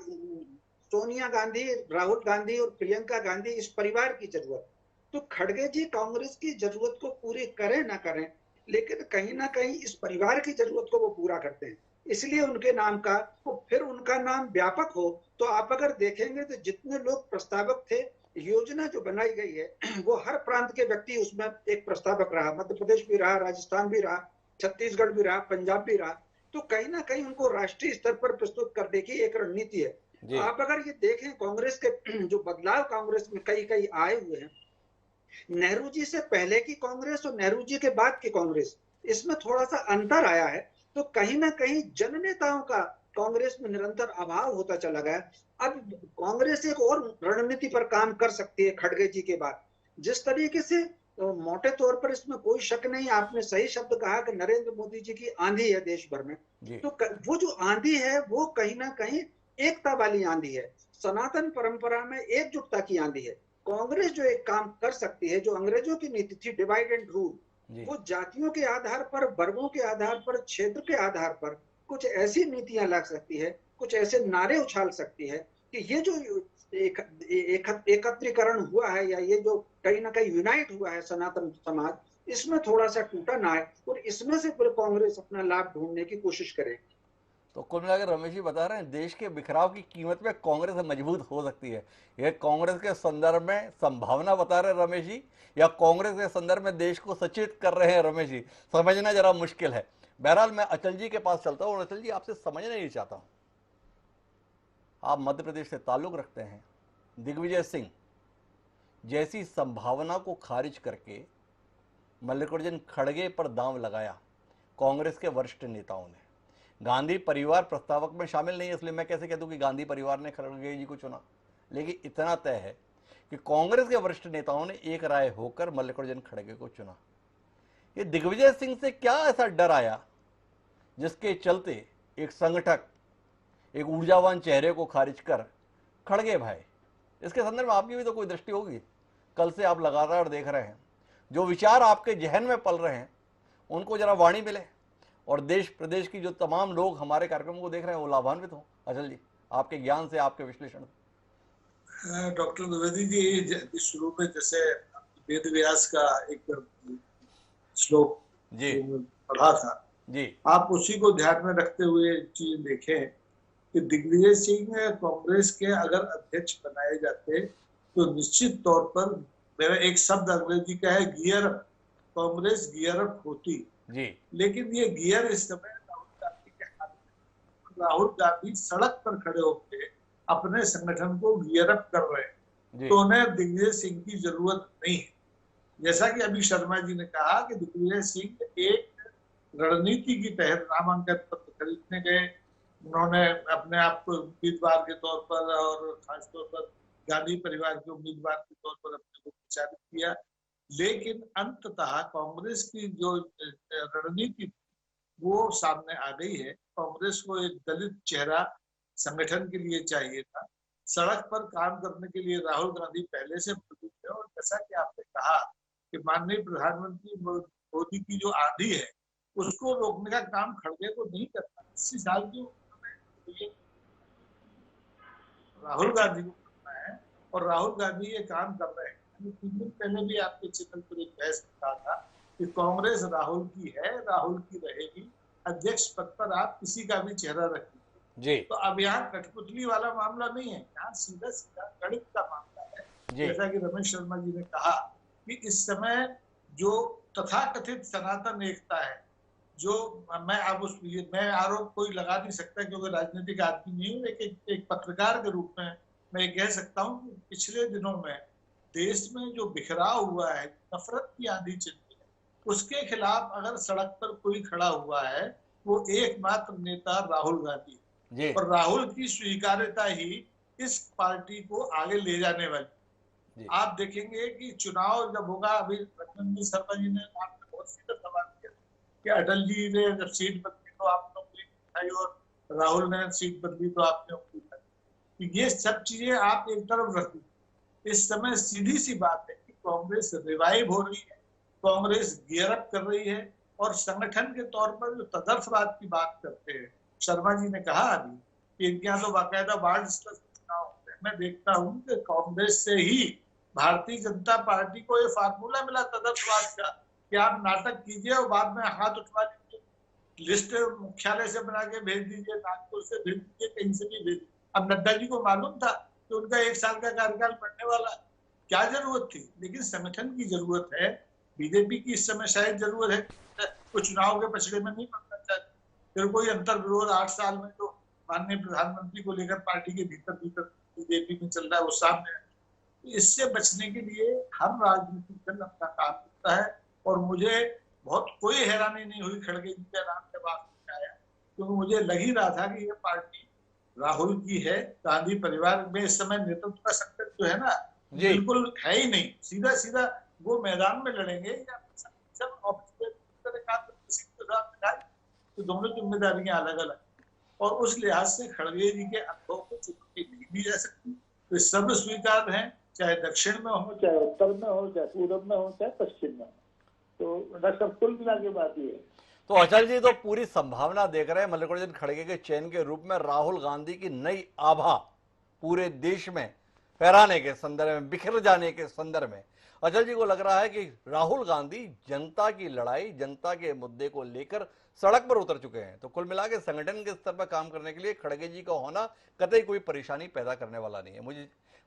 सोनिया गांधी, राहुल गांधी और प्रियंका गांधी इस परिवार की जरूरत। तो खड़गे जी कांग्रेस की जरूरत को पूरी करें ना करें, लेकिन कहीं ना कहीं इस परिवार की जरूरत को वो पूरा करते हैं, इसलिए उनके नाम का, तो फिर उनका नाम व्यापक हो। तो आप अगर देखेंगे तो जितने लोग प्रस्तावक थे योजना जो बनाई गई है वो हर प्रांत के व्यक्ति उसमें एक प्रस्तावक रहा, मध्य प्रदेश भी रहा, राजस्थान भी रहा, छत्तीसगढ़ भी रहा, पंजाब भी रहा। तो कहीं ना कहीं उनको राष्ट्रीय स्तर पर प्रस्तुत करने की एक रणनीति है। आप अगर ये देखें कांग्रेस के जो बदलाव कांग्रेस में कई कई आए हुए हैं, नेहरू जी से पहले की कांग्रेस और नेहरू जी के बाद की कांग्रेस, इसमें थोड़ा सा अंतर आया है। तो कहीं ना कहीं जन नेताओं का कांग्रेस में निरंतर अभाव होता चला गया। अब कांग्रेस एक और रणनीति पर काम कर सकती है खड़गे जी के बाद। जिस तरीके से मोटे तौर पर इसमें कोई शक नहीं, आपने सही शब्द कहा कि नरेंद्र मोदी जी की आंधी है देश भर में। तो वो जो आंधी है वो कहीं ना कहीं एकता वाली आंधी है, सनातन परंपरा में एकजुटता की आंधी है। कांग्रेस जो एक काम कर सकती है, जो अंग्रेजों की नीति थी डिवाइड एंड रूल, वो जातियों के आधार पर, वर्गों के आधार पर, क्षेत्र के आधार पर कुछ ऐसी नीतियां ला सकती है, कुछ ऐसे नारे उछाल सकती है कि ये जो एकत्रीकरण हुआ है या ये जो कहीं ना कहीं यूनाइट हुआ है सनातन समाज, इसमें थोड़ा सा टूटा ना है और इसमें से फिर कांग्रेस अपना लाभ ढूंढने की कोशिश करे। तो कुल मिलाकर रमेश जी बता रहे हैं देश के बिखराव की कीमत में कांग्रेस मजबूत हो सकती है। यह कांग्रेस के संदर्भ में संभावना बता रहे हैं रमेश जी, या कांग्रेस के संदर्भ में देश को सचेत कर रहे हैं रमेश जी, समझना जरा मुश्किल है। बहरहाल मैं अचल जी के पास चलता हूँ और अचल जी आपसे समझना ही चाहता हूँ, आप मध्य प्रदेश से ताल्लुक रखते हैं। दिग्विजय सिंह जैसी संभावना को खारिज करके मल्लिकार्जुन खड़गे पर दांव लगाया कांग्रेस के वरिष्ठ नेताओं ने। गांधी परिवार प्रस्तावक में शामिल नहीं है, इसलिए मैं कैसे कह दूं कि गांधी परिवार ने खड़गे जी को चुना, लेकिन इतना तय है कि कांग्रेस के वरिष्ठ नेताओं ने एक राय होकर मल्लिकार्जुन खड़गे को चुना। ये दिग्विजय सिंह से क्या ऐसा डर आया जिसके चलते एक संगठक, एक ऊर्जावान चेहरे को खारिज कर खड़गे भाई, इसके संदर्भ में आपकी भी तो कोई दृष्टि होगी। कल से आप लगातार देख रहे हैं, जो विचार आपके जहन में पल रहे हैं उनको जरा वाणी मिले और देश प्रदेश की जो तमाम लोग हमारे कार्यक्रम को देख रहे हैं वो लाभान्वित हों। अचल जी, आपके ज्ञान से, आपके विश्लेषण से। डॉक्टर द्विवेदी जी, शुरू में जैसे वेद व्यास का एक श्लोक जी पढ़ा था जी, आप उसी को ध्यान में रखते हुए चीज देखें कि दिग्विजय सिंह कांग्रेस के अगर अध्यक्ष बनाए जाते तो निश्चित तौर पर, मेरा एक शब्द अंग्रेजी का है gear up, Congress gear up होती जी। लेकिन ये गियर इस समय राहुल गांधी के हाथ में। राहुल गांधी सड़क पर खड़े होकर अपने संगठन को गियर अप कर रहे हैं, तो उन्हें दिग्विजय सिंह की जरूरत नहीं है। जैसा कि अभी शर्मा जी ने कहा कि दिग्विजय सिंह एक रणनीति की तहत नामांकन पत्र खरीदने गए, उन्होंने अपने आप को उम्मीदवार के तौर पर और खासतौर पर गांधी परिवार के उम्मीदवार के तौर पर अपने को प्रचारित किया, लेकिन अंततः कांग्रेस की जो रणनीति वो सामने आ गई है। कांग्रेस को एक दलित चेहरा संगठन के लिए चाहिए था, सड़क पर काम करने के लिए राहुल गांधी पहले से मौजूद है। और जैसा कि आपने कहा कि माननीय प्रधानमंत्री मोदी की जो आंधी है उसको रोकने का काम खड़गे को नहीं करना। 80 साल की उम्र में राहुल गांधी को करना है और राहुल गांधी ये काम कर रहे हैं। 3 दिन पहले भी आपके चैनल पर एक बहस कहा था कि कांग्रेस राहुल की है, राहुल की रहेगी, अध्यक्ष पद पर आप किसी का भी चेहरा रखिए। तो अब यहाँ कठपुतली वाला मामला नहीं है, यहाँ सीधा सीधा गणित का मामला है। जैसा कि रमेश शर्मा जी ने कहा कि इस समय जो तथाकथित सनातन एकता है, जो मैं आरोप कोई लगा नहीं सकता क्योंकि राजनीतिक आदमी नहीं हूँ, लेकिन एक पत्रकार के रूप में मैं कह सकता हूँ कि पिछले दिनों में देश में जो बिखराव हुआ है, नफरत की आंधी चलती है, उसके खिलाफ अगर सड़क पर कोई खड़ा हुआ है वो एकमात्र नेता राहुल गांधी है। और राहुल की स्वीकार्यता ही इस पार्टी को आगे ले जाने वाली। आप देखेंगे कि चुनाव जब होगा, अभी रघुनंदन शर्मा जी ने आपने बहुत सीधा सवाल किया कि अटल जी ने जब सीट बदली तो आपने उंगली उठाई और राहुल ने सीट बदली तो आपने उंगली उठाई। ये सब चीजें आप एक तरफ रख दीजिए। इस समय सीधी सी बात है कि कांग्रेस रिवाइव हो रही है, कांग्रेस गियर अप कर रही है और संगठन के तौर पर जो तदर्थवाद की बात करते हैं, शर्मा जी ने कहा अभी कि इनके यहाँ तो बाकायदा वार्ड स्तर चुनाव होते हैं। मैं देखता हूँ कि कांग्रेस से ही भारतीय जनता पार्टी को ये फार्मूला मिला तदर्थवाद का कि आप नाटक कीजिए और बाद में हाथ उठवा लीजिए, लिस्ट मुख्यालय से बना के भेज दीजिए, नागपुर से भेज दीजिए, कहीं से भी भेज। अब नड्डा जी को मालूम था कि उनका 1 साल का कार्यकाल पड़ने वाला, क्या जरूरत थी? लेकिन संगठन की जरूरत है। बीजेपी की इस समय शायद जरूरत है कुछ चुनाव के पछड़े में नहीं पड़ना चाहती। फिर कोई अंतर विरोध 8 साल में जो माननीय प्रधानमंत्री को लेकर पार्टी के भीतर बीजेपी में चल रहा है वो सामने है। इससे बचने के लिए हर राजनीतिक दल अपना काम करता है और मुझे बहुत कोई हैरानी नहीं हुई खड़गे जी का नाम जब आपने आया, क्योंकि मुझे लग ही रहा था कि ये पार्टी राहुल की है। गांधी परिवार में इस समय नेतृत्व का संकट जो है ना बिल्कुल है ही नहीं। सीधा सीधा वो मैदान में लड़ेंगे या सब ऑफिस में काम किसी के साथ मिलाए, तो दोनों जिम्मेदारियां अलग अलग और उस लिहाज से खड़गे जी के अनुभव को चुनौती नहीं दी जा सकती। तो सब स्वीकार है, चाहे दक्षिण में हो, चाहे उत्तर में हो, चाहे पूर्व में हो, चाहे पश्चिम में हो। तो डॉक्टर कुल मिला के बात ये है। तो अचल जी तो पूरी संभावना देख रहे हैं मल्लिकार्जुन खड़गे के चयन के रूप में राहुल गांधी की नई आभा पूरे देश में फहराने के संदर्भ में, बिखर जाने के संदर्भ में अचल जी को लग रहा है कि राहुल गांधी जनता की लड़ाई, जनता के मुद्दे को लेकर सड़क पर उतर चुके हैं। तो कुल मिला के संगठन के स्तर पर काम करने के लिए खड़गे जी का होना कतई कोई परेशानी पैदा करने वाला नहीं है।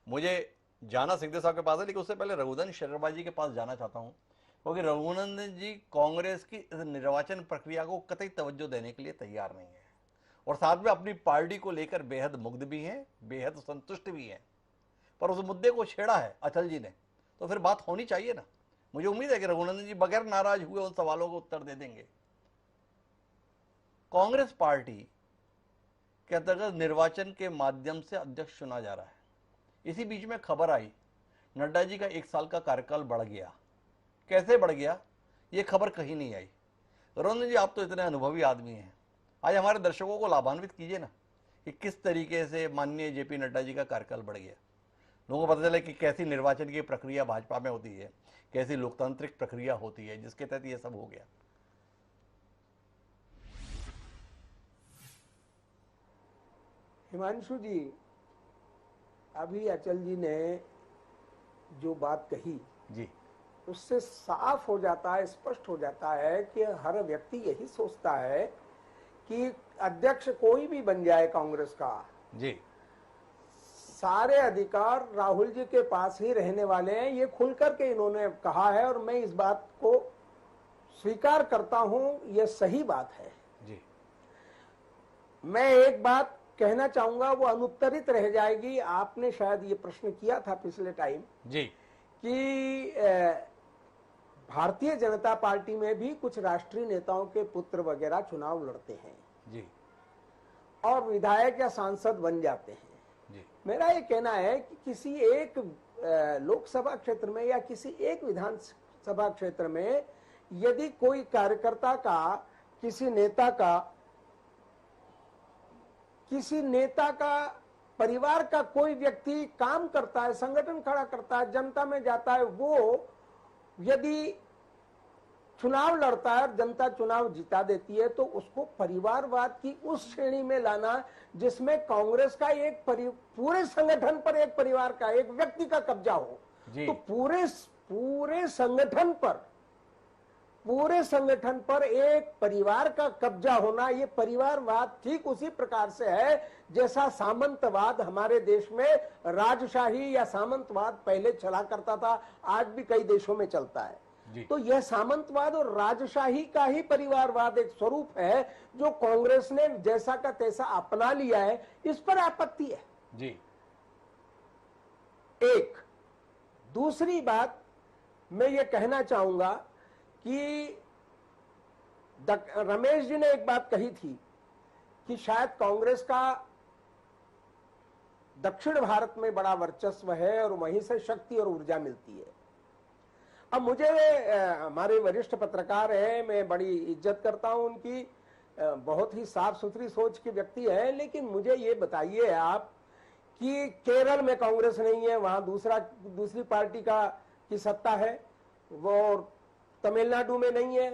मुझे जाना सिंहदेव साहब के पास है, लेकिन उससे पहले रघुनंदन शर्मा जी के पास जाना चाहता हूं, क्योंकि रघुनंदन जी कांग्रेस की निर्वाचन प्रक्रिया को कतई तवज्जो देने के लिए तैयार नहीं है और साथ में अपनी पार्टी को लेकर बेहद मुग्ध भी हैं, बेहद संतुष्ट भी हैं, पर उस मुद्दे को छेड़ा है अचल जी ने, तो फिर बात होनी चाहिए ना। मुझे उम्मीद है कि रघुनंदन जी बगैर नाराज हुए उन सवालों को उत्तर दे देंगे। कांग्रेस पार्टी के अंतर्गत निर्वाचन के माध्यम से अध्यक्ष चुना जा रहा है। इसी बीच में खबर आई नड्डा जी का 1 साल का कार्यकाल बढ़ गया। कैसे बढ़ गया ये खबर कहीं नहीं आई। रघुनंदन जी आप तो इतने अनुभवी आदमी हैं, आज हमारे दर्शकों को लाभान्वित कीजिए ना कि किस तरीके से माननीय जेपी नड्डा जी का कार्यकाल बढ़ गया। लोगों को पता चले कि कैसी निर्वाचन की प्रक्रिया भाजपा में होती है, कैसी लोकतांत्रिक प्रक्रिया होती है जिसके तहत ये सब हो गया। हिमांशु जी, अभी अचल जी ने जो बात कही जी, उससे साफ हो जाता है, स्पष्ट हो जाता है कि हर व्यक्ति यही सोचता है कि अध्यक्ष कोई भी बन जाए कांग्रेस का, जी, सारे अधिकार राहुल जी के पास ही रहने वाले हैं। ये खुल करके इन्होंने कहा है और मैं इस बात को स्वीकार करता हूं, ये सही बात है। जी, मैं एक बात कहना चाहूंगा, वो अनुत्तरित रह जाएगी। आपने शायद ये प्रश्न किया था पिछले टाइम जी, कि भारतीय जनता पार्टी में भी कुछ राष्ट्रीय नेताओं के पुत्र वगैरह चुनाव लड़ते हैं जी, और विधायक या सांसद बन जाते हैं। जी, मेरा ये कहना है कि किसी एक लोकसभा क्षेत्र में या किसी एक विधानसभा क्षेत्र में यदि कोई कार्यकर्ता का, किसी नेता का परिवार का कोई व्यक्ति काम करता है, संगठन खड़ा करता है, जनता में जाता है, वो यदि चुनाव लड़ता है और जनता चुनाव जिता देती है, तो उसको परिवारवाद की उस श्रेणी में लाना जिसमें कांग्रेस का एक पूरे संगठन पर एक परिवार का, एक व्यक्ति का कब्जा हो, तो पूरे संगठन पर एक परिवार का कब्जा होना, ये परिवारवाद ठीक उसी प्रकार से है जैसा सामंतवाद हमारे देश में, राजशाही या सामंतवाद पहले चला करता था, आज भी कई देशों में चलता है। तो यह सामंतवाद और राजशाही का ही परिवारवाद एक स्वरूप है जो कांग्रेस ने जैसा का तैसा अपना लिया है। इस पर आपत्ति है जी। एक दूसरी बात मैं ये कहना चाहूंगा कि रमेश जी ने एक बात कही थी कि शायद कांग्रेस का दक्षिण भारत में बड़ा वर्चस्व है और वहीं से शक्ति और ऊर्जा मिलती है। अब मुझे हमारे वरिष्ठ पत्रकार हैं, मैं बड़ी इज्जत करता हूं उनकी, बहुत ही साफ सुथरी सोच के व्यक्ति है, लेकिन मुझे ये बताइए आप कि केरल में कांग्रेस नहीं है, वहां दूसरी पार्टी की सत्ता है, वो तमिलनाडु में नहीं है,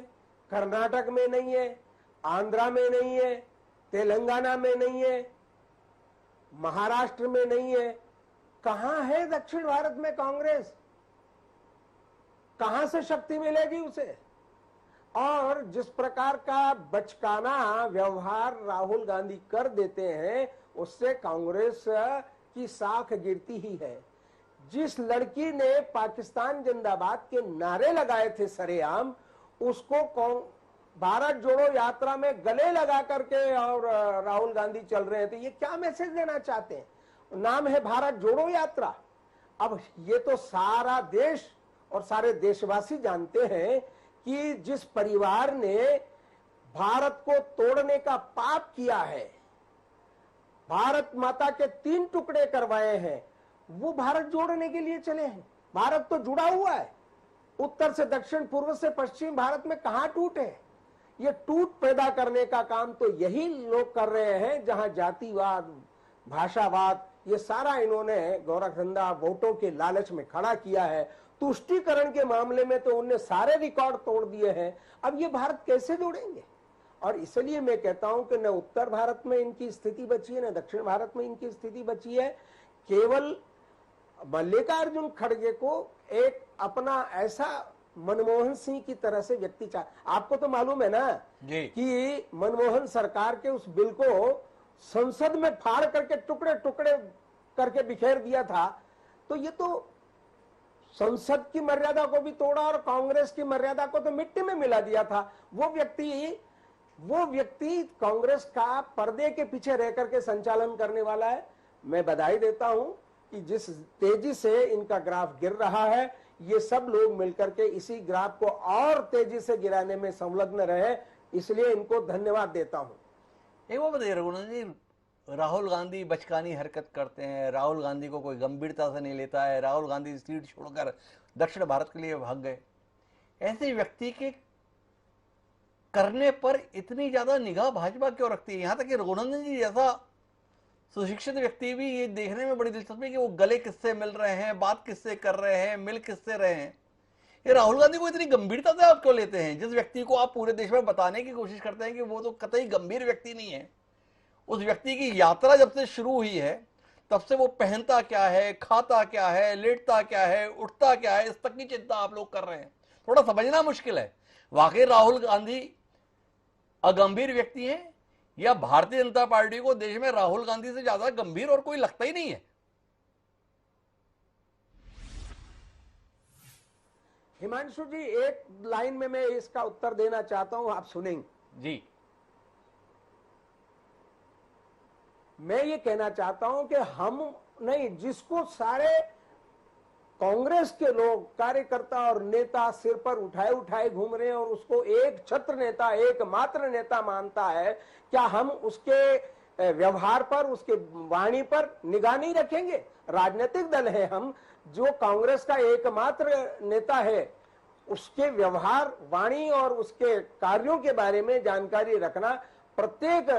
कर्नाटक में नहीं है, आंध्रा में नहीं है, तेलंगाना में नहीं है, महाराष्ट्र में नहीं है। कहां है दक्षिण भारत में कांग्रेस? कहां से शक्ति मिलेगी उसे? और जिस प्रकार का बचकाना व्यवहार राहुल गांधी कर देते हैं, उससे कांग्रेस की साख गिरती ही है। जिस लड़की ने पाकिस्तान जिंदाबाद के नारे लगाए थे सरेआम, उसको भारत जोड़ो यात्रा में गले लगा करके और राहुल गांधी चल रहे थे। ये क्या मैसेज देना चाहते हैं? नाम है भारत जोड़ो यात्रा। अब ये तो सारा देश और सारे देशवासी जानते हैं कि जिस परिवार ने भारत को तोड़ने का पाप किया है, भारत माता के 3 टुकड़े करवाए हैं, वो भारत जोड़ने के लिए चले हैं। भारत तो जुड़ा हुआ है, उत्तर से दक्षिण, पूर्व से पश्चिम, भारत में कहां टूट है? ये टूट पैदा करने का काम तो यही लोग कर रहे हैं, जहां जातिवाद, भाषावाद, ये सारा इन्होंने गोरखधंधा वोटों के लालच में खड़ा किया है। तुष्टीकरण के मामले में तो उनने सारे रिकॉर्ड तोड़ दिए हैं। अब ये भारत कैसे जोड़ेंगे? और इसलिए मैं कहता हूं कि न उत्तर भारत में इनकी स्थिति बची है, न दक्षिण भारत में इनकी स्थिति बची है। केवल मल्लिकार्जुन खड़गे को एक अपना ऐसा मनमोहन सिंह की तरह से व्यक्ति आपको तो मालूम है ना जी कि मनमोहन सरकार के उस बिल को संसद में फाड़ करके टुकड़े टुकड़े करके बिखेर दिया था। तो ये तो संसद की मर्यादा को भी तोड़ा और कांग्रेस की मर्यादा को तो मिट्टी में मिला दिया था। वो व्यक्ति कांग्रेस का पर्दे के पीछे रह करके संचालन करने वाला है। मैं बधाई देता हूं कि जिस तेजी से इनका ग्राफ गिर रहा है, ये सब लोग मिलकर के इसी ग्राफ को और तेजी से गिराने में संलग्न रहे, इसलिए इनको धन्यवाद देता हूं। एक वो बताइए रघुनंदन जी, राहुल गांधी बचकानी हरकत करते हैं, राहुल गांधी को कोई गंभीरता से नहीं लेता है, राहुल गांधी सीट छोड़कर दक्षिण भारत के लिए भाग गए। ऐसे व्यक्ति के करने पर इतनी ज्यादा निगाह भाजपा क्यों रखती है? यहां तक कि रघुनंदन जी जैसा सुशिक्षित व्यक्ति भी ये देखने में बड़ी दिलचस्पी है कि वो गले किससे मिल रहे हैं, बात किससे कर रहे हैं, मिल किससे रहे हैं। ये राहुल गांधी को इतनी गंभीरता से आप क्यों लेते हैं? जिस व्यक्ति को आप पूरे देश में बताने की कोशिश करते हैं कि वो तो कतई गंभीर व्यक्ति नहीं है, उस व्यक्ति की यात्रा जब से शुरू हुई है तब से वो पहनता क्या है, खाता क्या है, लेटता क्या है, उठता क्या है, इस तक की चिंता आप लोग कर रहे हैं। थोड़ा समझना मुश्किल है। वाकई राहुल गांधी अगंभीर व्यक्ति हैं या भारतीय जनता पार्टी को देश में राहुल गांधी से ज्यादा गंभीर और कोई लगता ही नहीं है? हिमांशु जी, एक लाइन में मैं इसका उत्तर देना चाहता हूं, आप सुनेंगे जी। मैं ये कहना चाहता हूं कि हम नहीं, जिसको सारे कांग्रेस के लोग, कार्यकर्ता और नेता सिर पर उठाए उठाए घूम रहे हैं और उसको एक छत्र नेता, एकमात्र नेता मानता है, क्या हम उसके व्यवहार पर, उसके वाणी पर निगाह नहीं रखेंगे? राजनीतिक दल है हम, जो कांग्रेस का एकमात्र नेता है, उसके व्यवहार, वाणी और उसके कार्यों के बारे में जानकारी रखना प्रत्येक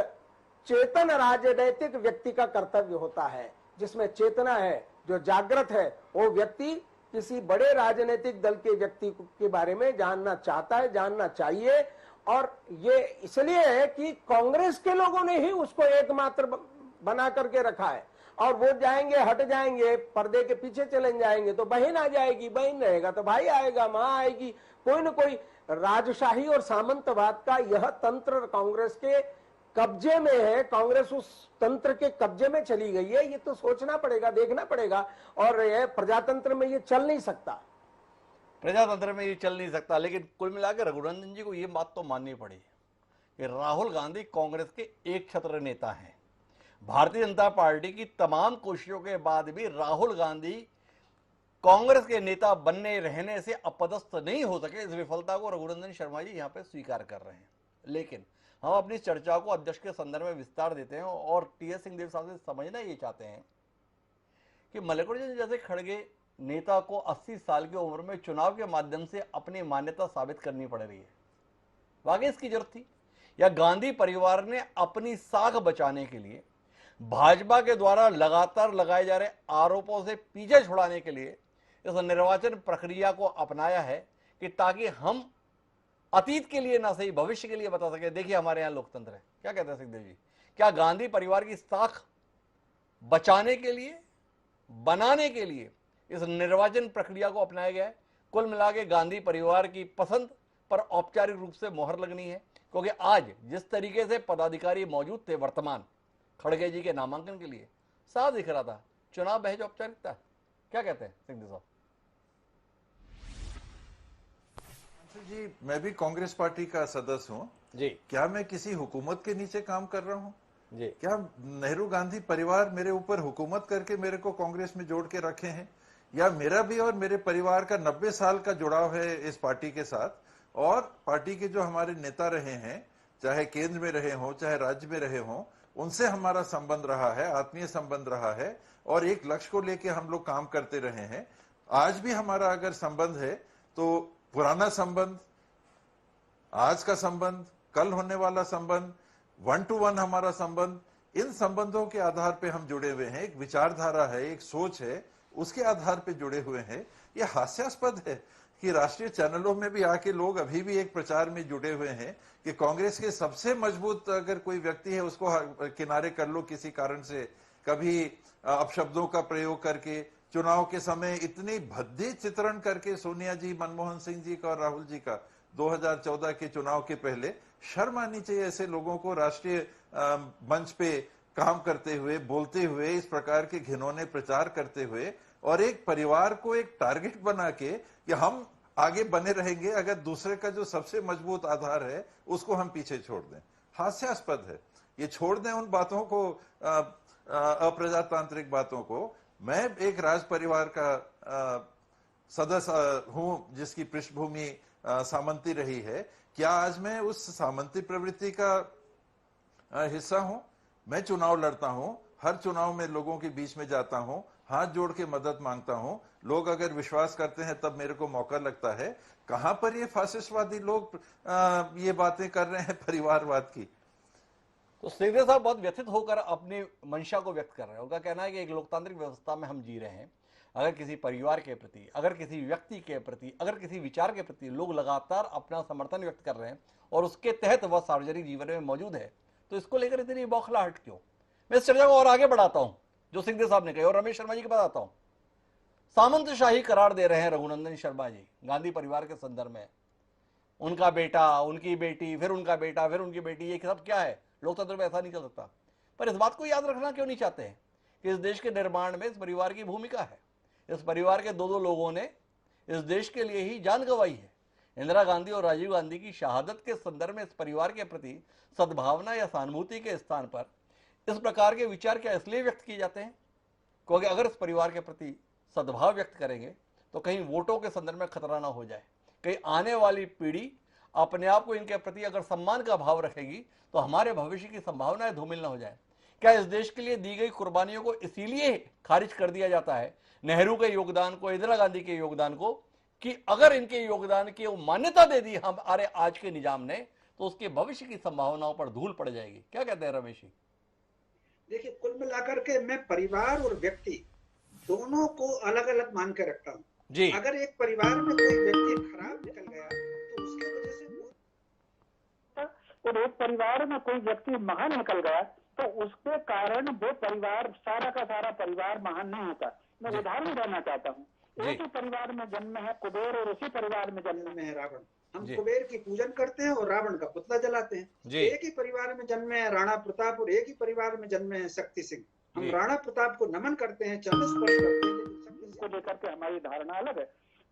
चेतन राजनैतिक व्यक्ति का कर्तव्य होता है। जिसमें चेतना है, जो जागृत है, वो व्यक्ति किसी बड़े राजनीतिक दल के व्यक्ति के बारे में जानना चाहता है, जानना चाहिए। और ये इसलिए है कि कांग्रेस के लोगों ने ही उसको एकमात्र बना करके रखा है। और वो जाएंगे, हट जाएंगे, पर्दे के पीछे चले जाएंगे तो बहन आ जाएगी, बहन रहेगा तो भाई आएगा, माँ आएगी, कोई न कोई राजशाही और सामंतवाद का यह तंत्र कांग्रेस के कब्जे में है। कांग्रेस उस तंत्र के कब्जे में चली गई है। ये तो सोचना पड़ेगा, देखना पड़ेगा। और ये प्रजातंत्र में ये चल नहीं सकता, प्रजातंत्र में ये चल नहीं सकता। लेकिन कुल मिलाकर रघुनंदन जी को ये बात तो माननी पड़ी कि राहुल गांधी कांग्रेस के एक छत्र नेता हैं। भारतीय जनता पार्टी की तमाम कोशिशों के बाद भी राहुल गांधी कांग्रेस के नेता बनने रहने से अपदस्थ नहीं हो सके। इस विफलता को रघुनंदन शर्मा जी यहाँ पे स्वीकार कर रहे हैं। लेकिन हम अपनी चर्चा को अध्यक्ष के संदर्भ में विस्तार देते हैं और टीएस सिंहदेव साहब से समझना ये चाहते हैं कि मल्लिकार्जुन जैसे खड़गे नेता को 80 साल की उम्र में चुनाव के माध्यम से अपनी मान्यता साबित करनी पड़ रही है। वाकई इसकी जरूरत थी, या गांधी परिवार ने अपनी साख बचाने के लिए भाजपा के द्वारा लगातार लगाए जा रहे आरोपों से पीछे छुड़ाने के लिए इस निर्वाचन प्रक्रिया को अपनाया है कि ताकि हम अतीत के लिए ना सही भविष्य के लिए बता सके। देखिए हमारे यहाँ लोकतंत्र है, क्या कहते हैं सिंहदेव जी, क्या गांधी परिवार की साख बचाने के लिए, बनाने के लिए इस निर्वाचन प्रक्रिया को अपनाया गया है? कुल मिला के गांधी परिवार की पसंद पर औपचारिक रूप से मोहर लगनी है, क्योंकि आज जिस तरीके से पदाधिकारी मौजूद थे वर्तमान खड़गे जी के नामांकन के लिए, साफ दिख रहा था चुनाव महज औपचारिकता। क्या कहते हैं सिंघवी साहब? जी, मैं भी कांग्रेस पार्टी का सदस्य हूं जी क्या मैं किसी हुकूमत के नीचे काम कर रहा हूं? जी क्या नेहरू गांधी परिवार मेरे ऊपर हुकूमत करके मेरे को कांग्रेस में जोड़ के रखे हैं, या मेरा भी और मेरे परिवार का 90 साल का जुड़ाव है इस पार्टी के साथ, और पार्टी के जो हमारे नेता रहे हैं, चाहे केंद्र में रहे हों चाहे राज्य में रहे हों, उनसे हमारा संबंध रहा है, आत्मीय संबंध रहा है, और एक लक्ष्य को लेकर हम लोग काम करते रहे हैं। आज भी हमारा अगर संबंध है तो पुराना संबंध, आज का संबंध, कल होने वाला संबंध, 1 to 1 हमारा संबंध, इन संबंधों के आधार पे हम जुड़े हुए हैं। एक विचारधारा है, एक सोच है, उसके आधार पे जुड़े हुए हैं। ये हास्यास्पद है कि राष्ट्रीय चैनलों में भी आके लोग अभी भी एक प्रचार में जुड़े हुए हैं कि कांग्रेस के सबसे मजबूत अगर कोई व्यक्ति है उसको किनारे कर लो किसी कारण से, कभी अपशब्दों का प्रयोग करके, चुनाव के समय इतनी भद्दी चित्रण करके सोनिया जी, मनमोहन सिंह जी का और राहुल जी का 2014 के चुनाव के पहले। शर्म आनी चाहिए ऐसे लोगों को राष्ट्रीय मंच पे काम करते हुए, बोलते हुए, इस प्रकार के घिनौने प्रचार करते हुए, और एक परिवार को एक टारगेट बना के कि हम आगे बने रहेंगे अगर दूसरे का जो सबसे मजबूत आधार है उसको हम पीछे छोड़ दें। हास्यास्पद है। ये छोड़ दें उन बातों को, अप्रजातांत्रिक बातों को। मैं एक राज परिवार का सदस्य हूं जिसकी पृष्ठभूमि सामंती रही है। क्या आज मैं उस सामंती प्रवृत्ति का हिस्सा हूं? मैं चुनाव लड़ता हूं, हर चुनाव में लोगों के बीच में जाता हूं, हाथ जोड़ के मदद मांगता हूं, लोग अगर विश्वास करते हैं तब मेरे को मौका लगता है। कहां पर ये फासिस्टवादी लोग ये बातें कर रहे हैं परिवारवाद की? तो सिंघवी साहब बहुत व्यथित होकर अपनी मंशा को व्यक्त कर रहे हैं। उनका कहना है कि एक लोकतांत्रिक व्यवस्था में हम जी रहे हैं, अगर किसी परिवार के प्रति, अगर किसी व्यक्ति के प्रति, अगर किसी विचार के प्रति लोग लगातार अपना समर्थन व्यक्त कर रहे हैं और उसके तहत वह सार्वजनिक जीवन में मौजूद है, तो इसको लेकर इतनी बौखलाहट क्यों? मैं इस चर्चा को और आगे बढ़ाता हूं जो सिंघवी साहब ने कही, और रमेश शर्मा जी के पास आता हूं। सामंतशाही करार दे रहे हैं रघुनंदन शर्मा जी गांधी परिवार के संदर्भ में। उनका बेटा, उनकी बेटी, फिर उनका बेटा, फिर उनकी बेटी, ये सब क्या है? लोकतंत्र में ऐसा नहीं चल सकता। पर इस बात को याद रखना क्यों नहीं चाहते हैं कि इस देश के निर्माण में इस परिवार की भूमिका है। इस परिवार के दो लोगों ने इस देश के लिए ही जान गंवाई है। इंदिरा गांधी और राजीव गांधी की शहादत के संदर्भ में इस परिवार के प्रति सद्भावना या सहानुभूति के स्थान पर इस प्रकार के विचार क्या इसलिए व्यक्त किए जाते हैं क्योंकि अगर इस परिवार के प्रति सद्भाव व्यक्त करेंगे तो कहीं वोटों के संदर्भ में खतरा ना हो जाए, कहीं आने वाली पीढ़ी अपने आप को इनके प्रति अगर सम्मान का भाव रखेगी तो हमारे भविष्य की संभावनाएं धूमिल न हो जाए। क्या इस देश के लिए दी गई कुर्बानियों को इसीलिए खारिज कर दिया जाता है, नेहरू के योगदान को, इंदिरा गांधी के योगदान को, कि अगर इनके योगदान की मान्यता दे दी हमारे आज के निजाम ने तो उसके भविष्य की संभावनाओं पर धूल पड़ जाएगी? क्या कहते हैं रमेश जी? देखिए, कुल मिलाकर के मैं परिवार और व्यक्ति दोनों को अलग अलग मान के रखता हूँ जी। अगर एक परिवार में कोई व्यक्ति खराब निकल गया तो उसके वजह से, और एक परिवार में कोई व्यक्ति महान निकल गया तो उसके कारण वो परिवार, सारा का सारा परिवार महान नहीं होता। मैं उदाहरण देना चाहता हूँ। एक ही परिवार में जन्म है कुबेर और उसी परिवार में जन्म है रावण। हम कुबेर की पूजन करते हैं और रावण का पुतला जलाते हैं। एक ही परिवार में जन्मे है राणा प्रताप और एक ही परिवार में जन्मे है शक्ति सिंह। हम राणा प्रताप को नमन करते हैं, चरण स्पर्श करते हैं, लेकिन शक्ति को लेकर के हमारी धारणा अलग है।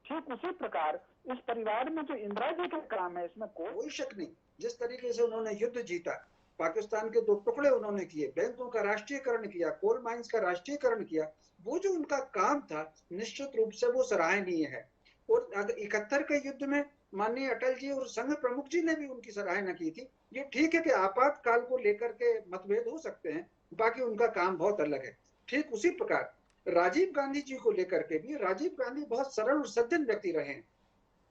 ठीक उसी प्रकार इस परिवार में जो इंदिरा जी का काम है इसमें कोई शक नहीं। जिस तरीके से उन्होंने युद्ध जीता, पाकिस्तान के 2 टुकड़े उन्होंने किए, बैंकों का राष्ट्रीयकरण किया, कोल माइंस का राष्ट्रीयकरण किया, वो जो उनका काम था निश्चित रूप से वो सराहनीय है। और 71 के युद्ध में माननीय अटल जी और संघ प्रमुख जी ने भी उनकी सराहना की थी। ये ठीक है कि आपातकाल को लेकर के मतभेद हो सकते हैं, बाकी उनका काम बहुत अलग है। ठीक उसी प्रकार राजीव गांधी जी को लेकर के भी, राजीव गांधी बहुत सरल और सज्जन व्यक्ति रहे हैं।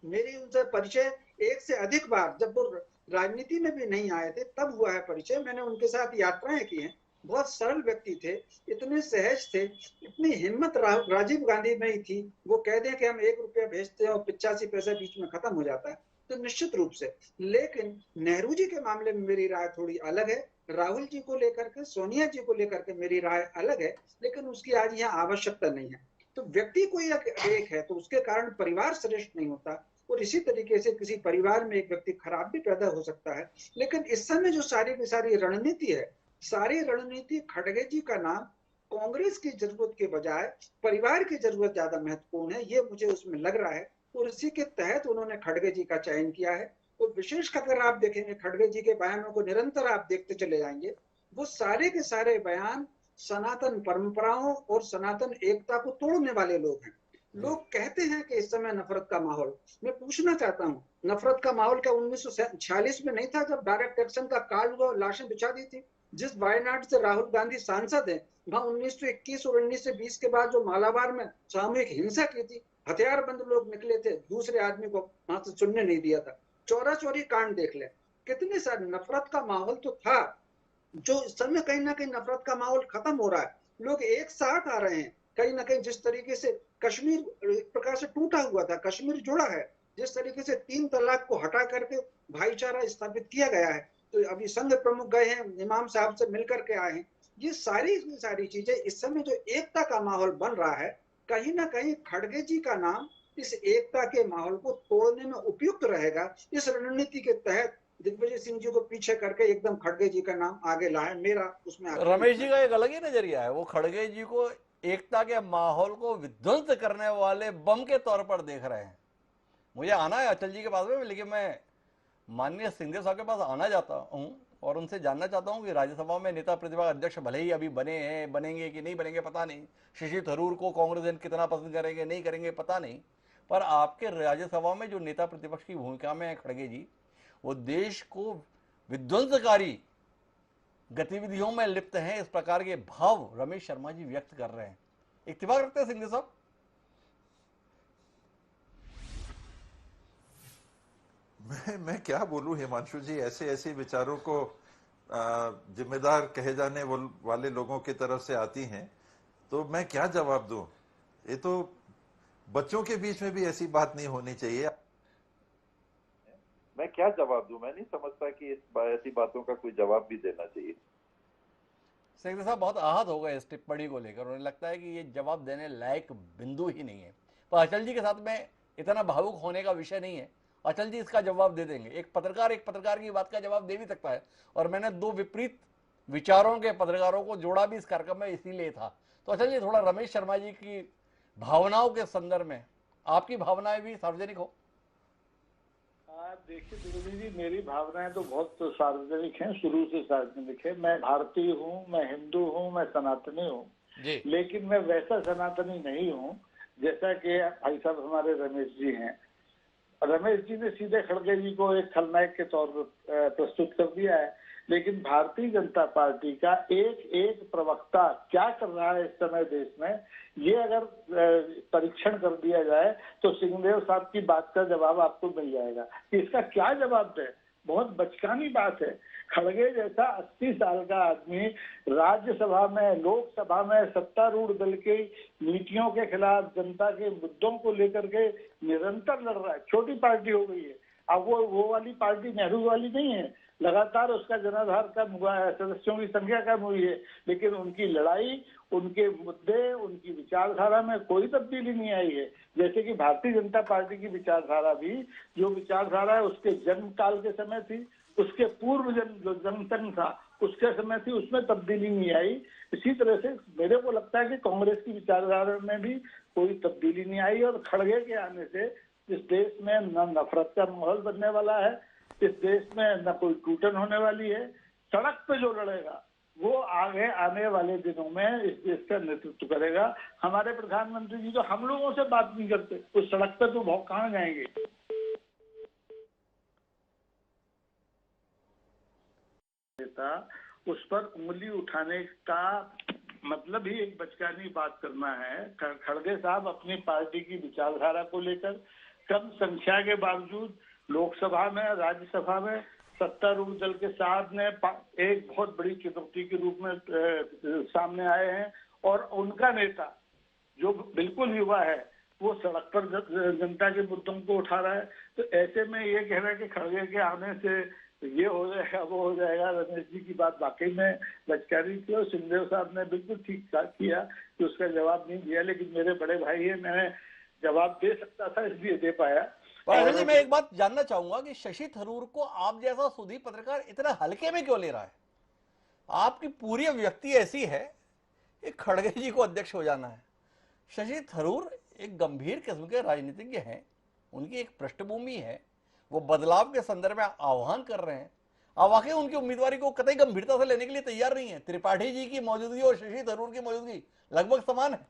मेरी उनसे परिचय 1 से अधिक बार, जब वो राजनीति में भी नहीं आए थे तब हुआ है परिचय। मैंने उनके साथ यात्राएं की हैं। बहुत सरल व्यक्ति थे, इतने सहज थे, इतनी हिम्मत राजीव गांधी में ही थी। वो कह दें कि हम 1 रुपया भेजते हैं और 85 पैसे बीच में खत्म हो जाता है, तो निश्चित रूप से। लेकिन नेहरू जी के मामले में मेरी राय थोड़ी अलग है। राहुल जी को लेकर के, सोनिया जी को लेकर के मेरी राय अलग है, लेकिन उसकी आज यहाँ आवश्यकता नहीं है। तो व्यक्ति कोई एक है तो उसके कारण परिवार श्रेष्ठ नहीं होता, और इसी तरीके से किसी परिवार में एक व्यक्ति खराब भी पैदा हो सकता है। लेकिन इस समय जो सारी की सारी रणनीति है, सारी रणनीति खड़गे जी का नाम कांग्रेस की जरूरत के बजाय परिवार की जरूरत ज्यादा महत्वपूर्ण है, ये मुझे उसमें लग रहा है। और इसी के तहत उन्होंने खड़गे जी का चयन किया है। और विशेषकर अगर आप देखेंगे खड़गे जी के बयानों को निरंतर आप देखते चले जाएंगे, वो सारे के सारे बयान सनातन परंपराओं और सनातन एकता को तोड़ने वाले लोग हैं। लोग कहते हैं कि इस समय नफरत का माहौल, मैं पूछना चाहता हूँ, नफरत का माहौल क्या 1946 में नहीं था जब डायरेक्ट एक्शन का काल हुआ, लाशें बिछा दी थी? जिस वायनाड से राहुल गांधी सांसद है, वहां 1921 और 1920 के बाद जो मालाबार में सामूहिक हिंसा की थी, हथियारबंद लोग निकले थे, दूसरे आदमी को वहां से चुनने नहीं दिया था। चौरा चौरी कांड देख ले, कितने सारे नफरत का माहौल तो था। जो इस समय कहीं ना कहीं नफरत का माहौल खत्म हो रहा है, लोग एक साथ आ रहे हैं। कहीं ना कहीं जिस तरीके से कश्मीर एक प्रकार से टूटा हुआ था, कश्मीर जुड़ा है। जिस तरीके से 3 तलाक को हटा करके भाईचारा स्थापित किया गया है, तो अभी संघ प्रमुख गए हैं, इमाम साहब से मिलकर के आए हैं। ये सारी चीजें, इस समय जो एकता का माहौल बन रहा है, कहीं ना कहीं खड़गे जी का नाम इस एकता के माहौल को तोड़ने में उपयुक्त रहेगा। इस रणनीति के तहत दिग्विजय सिंह जी को पीछे करके एकदम खड़गे जी का नाम आगे लाए, मेरा उसमें रमेश जी का एक अलग ही नजरिया है। वो खड़गे जी को एकता के माहौल को विध्वंस करने वाले बम के तौर पर देख रहे हैं। मुझे आना है अचल जी के पास में, लेकिन मैं माननीय सिंधिया साहब के पास आना चाहता हूं और उनसे जानना चाहता हूं कि राज्यसभा में नेता प्रतिपक्ष अध्यक्ष भले ही अभी बने हैं, बनेंगे कि नहीं बनेंगे पता नहीं, शशि थरूर को कांग्रेस कितना पसंद करेंगे नहीं करेंगे पता नहीं, पर आपके राज्यसभा में जो नेता प्रतिपक्ष की भूमिका में है खड़गे जी, वो देश को विध्वंसकारी गतिविधियों में लिप्त हैं, इस प्रकार के भाव रमेश शर्मा जी व्यक्त कर रहे हैं। इत्तेफाक रखते हैं सिंधिया साहब? मैं क्या बोलूं हिमांशु जी, ऐसे ऐसे विचारों को जिम्मेदार कहे जाने वाले लोगों की तरफ से आती हैं, तो मैं क्या जवाब दूं? ये तो बच्चों के बीच में भी ऐसी बात नहीं होनी चाहिए। मैं क्या जवाब दूं? मैं नहीं समझता कि ऐसी बातों का कोई जवाब भी देना चाहिए। सिंधिया साहब बहुत आहत हो गए इस टिप्पणी को लेकर, उन्हें लगता है कि ये जवाब देने लायक बिंदु ही नहीं है। पर अचल जी के साथ में इतना भावुक होने का विषय नहीं है, अचल जी इसका जवाब दे देंगे। एक पत्रकार की बात का जवाब दे भी सकता है, और मैंने 2 विपरीत विचारों के पत्रकारों को जोड़ा भी इस कार्यक्रम में इसीलिए था। तो अचल जी, थोड़ा रमेश शर्मा जी की भावनाओं के संदर्भ में आपकी भावनाएं भी सार्वजनिक हो। देखिए द्विवेदी जी, मेरी भावनाएं तो बहुत सार्वजनिक हैं, शुरू से सार्वजनिक है। मैं भारतीय हूँ, मैं हिंदू हूँ, मैं सनातनी हूँ, लेकिन मैं वैसा सनातनी नहीं हूँ जैसा कि भाई साहब हमारे रमेश जी हैं। रमेश जी ने सीधे खड़गे जी को एक खलनायक के तौर पर प्रस्तुत कर दिया है, लेकिन भारतीय जनता पार्टी का एक एक प्रवक्ता क्या कर रहा है इस समय देश में, ये अगर परीक्षण कर दिया जाए तो सिंहदेव साहब की बात का जवाब आपको मिल जाएगा कि इसका क्या जवाब दे। बहुत बचकानी बात है। खड़गे जैसा 80 साल का आदमी राज्यसभा में, लोकसभा में सत्तारूढ़ दल की नीतियों के खिलाफ, जनता के मुद्दों को लेकर के निरंतर लड़ रहा है। छोटी पार्टी हो गई है अब, वो वाली पार्टी नेहरू वाली नहीं है, लगातार उसका जनाधार कम हुआ है, सदस्यों की संख्या कम हुई है, लेकिन उनकी लड़ाई, उनके मुद्दे, उनकी विचारधारा में कोई तब्दीली नहीं आई है। जैसे कि भारतीय जनता पार्टी की विचारधारा भी, जो विचारधारा है उसके जन्म काल के समय थी, उसके पूर्व जो जन्म था उसके समय थी, उसमें तब्दीली नहीं आई। इसी तरह से मेरे को लगता है कि कांग्रेस की विचारधारा में भी कोई तब्दीली नहीं आई, और खड़गे के आने से इस देश में न नफरत का माहौल बनने वाला है, इस देश में न कोई टूटन होने वाली है। सड़क पे जो लड़ेगा वो आगे आने वाले दिनों में इस देश का नेतृत्व करेगा। हमारे प्रधानमंत्री जी तो हम लोगों से बात नहीं करते, उस सड़क पे तो बहुत कहाँ जाएंगे। उस पर उंगली उठाने का मतलब ही एक बचकानी बात करना है। खड़गे साहब अपनी पार्टी की विचारधारा को लेकर कम संख्या के बावजूद लोकसभा में, राज्यसभा में सत्तारूढ़ दल के साथ ने एक बहुत बड़ी चुनौती के रूप में सामने आए हैं, और उनका नेता जो बिल्कुल युवा है वो सड़क पर जनता के मुद्दों को उठा रहा है। तो ऐसे में ये कह रहा है कि खड़गे के आने से ये हो जाएगा वो हो जाएगा, रमेश जी की बात वाकई में बचकानी थी, और सिंहदेव साहब ने बिल्कुल ठीक किया कि उसका जवाब नहीं दिया। लेकिन मेरे बड़े भाई है, मैंने जवाब दे सकता था इसलिए दे पाया। जी, मैं एक बात जानना चाहूंगा कि शशि थरूर को आप जैसा सुधी पत्रकार इतना हल्के में क्यों ले रहा है? आपकी पूरी व्यक्ति ऐसी है एक खड़गे जी को अध्यक्ष हो जाना है। शशि थरूर एक गंभीर किस्म के राजनीतिज्ञ हैं, उनकी एक पृष्ठभूमि है, वो बदलाव के संदर्भ में आह्वान कर रहे हैं। अब वाकई उनकी उम्मीदवारी को कतई गंभीरता से लेने के लिए तैयार नहीं है। त्रिपाठी जी की मौजूदगी और शशि थरूर की मौजूदगी लगभग समान है।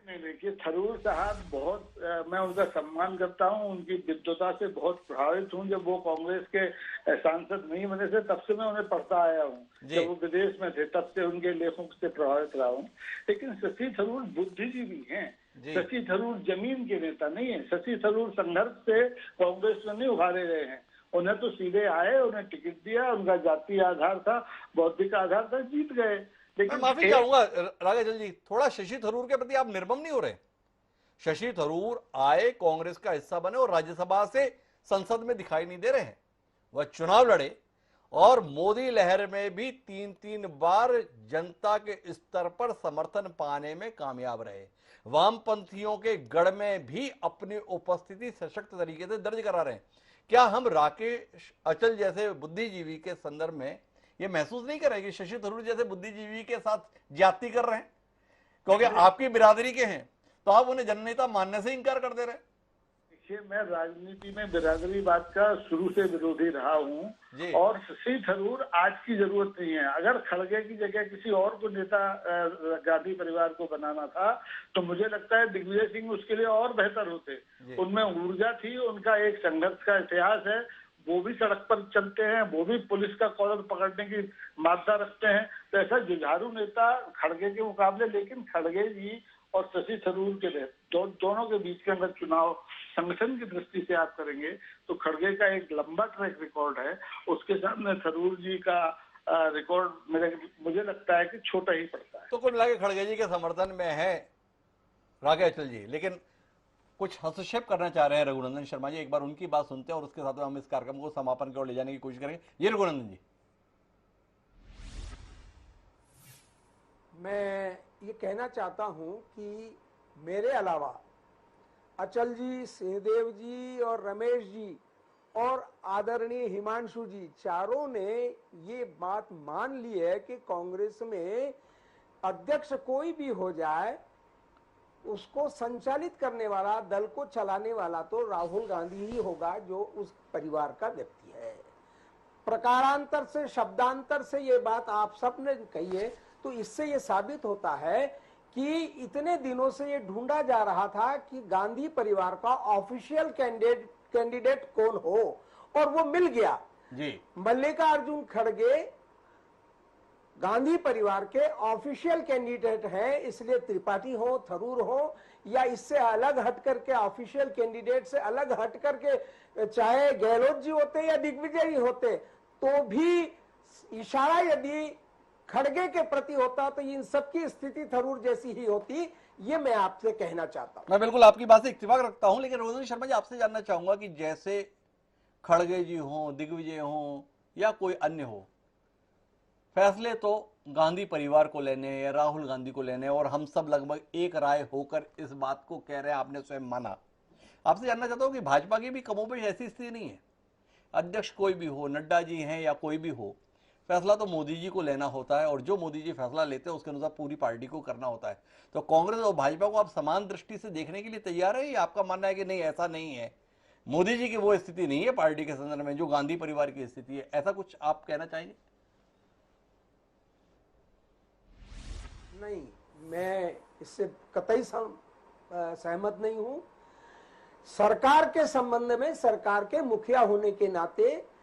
नहीं, देखिए थरूर साहब बहुत मैं उनका सम्मान करता हूं, उनकी विद्वता से बहुत प्रभावित हूं। जब वो कांग्रेस के सांसद नहीं बने थे तब से मैं उन्हें पढ़ता आया हूं, जब वो विदेश में थे तब से उनके लेखों से प्रभावित रहा हूं। लेकिन शशि थरूर बुद्धिजीवी हैं, शशि थरूर जमीन के नेता नहीं है। शशि थरूर संघर्ष से कांग्रेस में नहीं उभारे गए हैं, उन्हें तो सीधे आए, उन्हें टिकट दिया, उनका जातीय आधार था, बौद्धिक आधार था, जीत गए। मैं माफी चाहूंगा राघेजल जी, थोड़ा शशि थरूर के प्रति आप निर्मम नहीं हो रहे? शशि थरूर आए, कांग्रेस का हिस्सा बने और राज्यसभा से संसद में दिखाई नहीं दे रहे हैं। वह चुनाव लड़े और मोदी लहर में भी 3-3 बार जनता के स्तर पर समर्थन पाने में कामयाब रहे। वामपंथियों के गढ़ में भी अपनी उपस्थिति सशक्त तरीके से दर्ज करा रहे हैं। क्या हम राकेश अचल जैसे बुद्धिजीवी के संदर्भ में ये महसूस नहीं कर रहे कि शशि थरूर जैसे बुद्धिजीवी के साथ ज्यादती कर रहे हैं? क्योंकि आपकी बिरादरी के हैं तो आप उन्हें जननेता मानने से इनकार कर दे रहे हैं। देखिए, मैं राजनीति में बिरादरीवाद का शुरू से विरोधी रहा हूं और शशि थरूर आज की जरूरत नहीं है। अगर खड़गे की जगह किसी और को नेता गांधी परिवार को बनाना था तो मुझे लगता है दिग्विजय सिंह उसके लिए और बेहतर होते। उनमें ऊर्जा थी, उनका एक संघर्ष का इतिहास है, वो भी सड़क पर चलते हैं, वो भी पुलिस का कॉलर पकड़ने की मादा रखते हैं। तो ऐसा जुझारू नेता खड़गे के मुकाबले, लेकिन खड़गे जी और शशि थरूर के दोनों के बीच के अंदर चुनाव संगठन की दृष्टि से आप करेंगे तो खड़गे का एक लंबा ट्रैक रिकॉर्ड है, उसके सामने थरूर जी का रिकॉर्ड मुझे लगता है कि छोटा ही पड़ता है। तो कुल मिला के खड़गे जी के समर्थन में है राघव अचल जी, लेकिन कुछ हस्तक्षेप करना चाह रहे हैं रघुनंदन शर्मा जी। एक बार उनकी बात सुनते हैं और उसके साथ हम इस कार्यक्रम को समापन की ओर ले जाने की कोशिश करेंगे। ये रघुनंदन जी। मैं ये कहना चाहता हूं कि मेरे अलावा अचल जी, सिंहदेव जी और रमेश जी और आदरणीय हिमांशु जी, चारों ने ये बात मान ली है कि कांग्रेस में अध्यक्ष कोई भी हो जाए, उसको संचालित करने वाला, दल को चलाने वाला तो राहुल गांधी ही होगा, जो उस परिवार का व्यक्ति है। प्रकारांतर से, शब्दांतर से ये बात आप सबने कही है, तो इससे ये साबित होता है कि इतने दिनों से ये ढूंढा जा रहा था कि गांधी परिवार का ऑफिशियल कैंडिडेट कौन हो, और वो मिल गया जी। मल्लिकार्जुन खड़गे गांधी परिवार के ऑफिशियल कैंडिडेट हैं, इसलिए त्रिपाठी हो, थरूर हो, या इससे अलग हट करके ऑफिशियल कैंडिडेट से अलग हट करके चाहे गहलोत जी होते या दिग्विजय जी होते, तो भी इशारा यदि खड़गे के प्रति होता तो इन सबकी स्थिति थरूर जैसी ही होती। ये मैं आपसे कहना चाहता हूं। मैं बिल्कुल आपकी बात से इत्तेफाक रखता हूं, लेकिन रघुनंदन शर्मा जी, आपसे जानना चाहूंगा कि जैसे खड़गे जी हों, दिग्विजय हों या कोई अन्य हो, फैसले तो गांधी परिवार को लेने या राहुल गांधी को लेने, और हम सब लगभग एक राय होकर इस बात को कह रहे हैं, आपने स्वयं माना। आपसे जानना चाहता हूं कि भाजपा की भी कमोबेश ऐसी स्थिति नहीं है? अध्यक्ष कोई भी हो, नड्डा जी हैं या कोई भी हो, फैसला तो मोदी जी को लेना होता है और जो मोदी जी फैसला लेते हैं उसके अनुसार पूरी पार्टी को करना होता है। तो कांग्रेस और भाजपा को आप समान दृष्टि से देखने के लिए तैयार है, या आपका मानना है कि नहीं, ऐसा नहीं है, मोदी जी की वो स्थिति नहीं है पार्टी के संदर्भ में जो गांधी परिवार की स्थिति है? ऐसा कुछ आप कहना चाहेंगे? नहीं, मैं इससे कतई सहमत नहीं हूं। सरकार के संबंध में, सरकार के मुखिया होने के नाते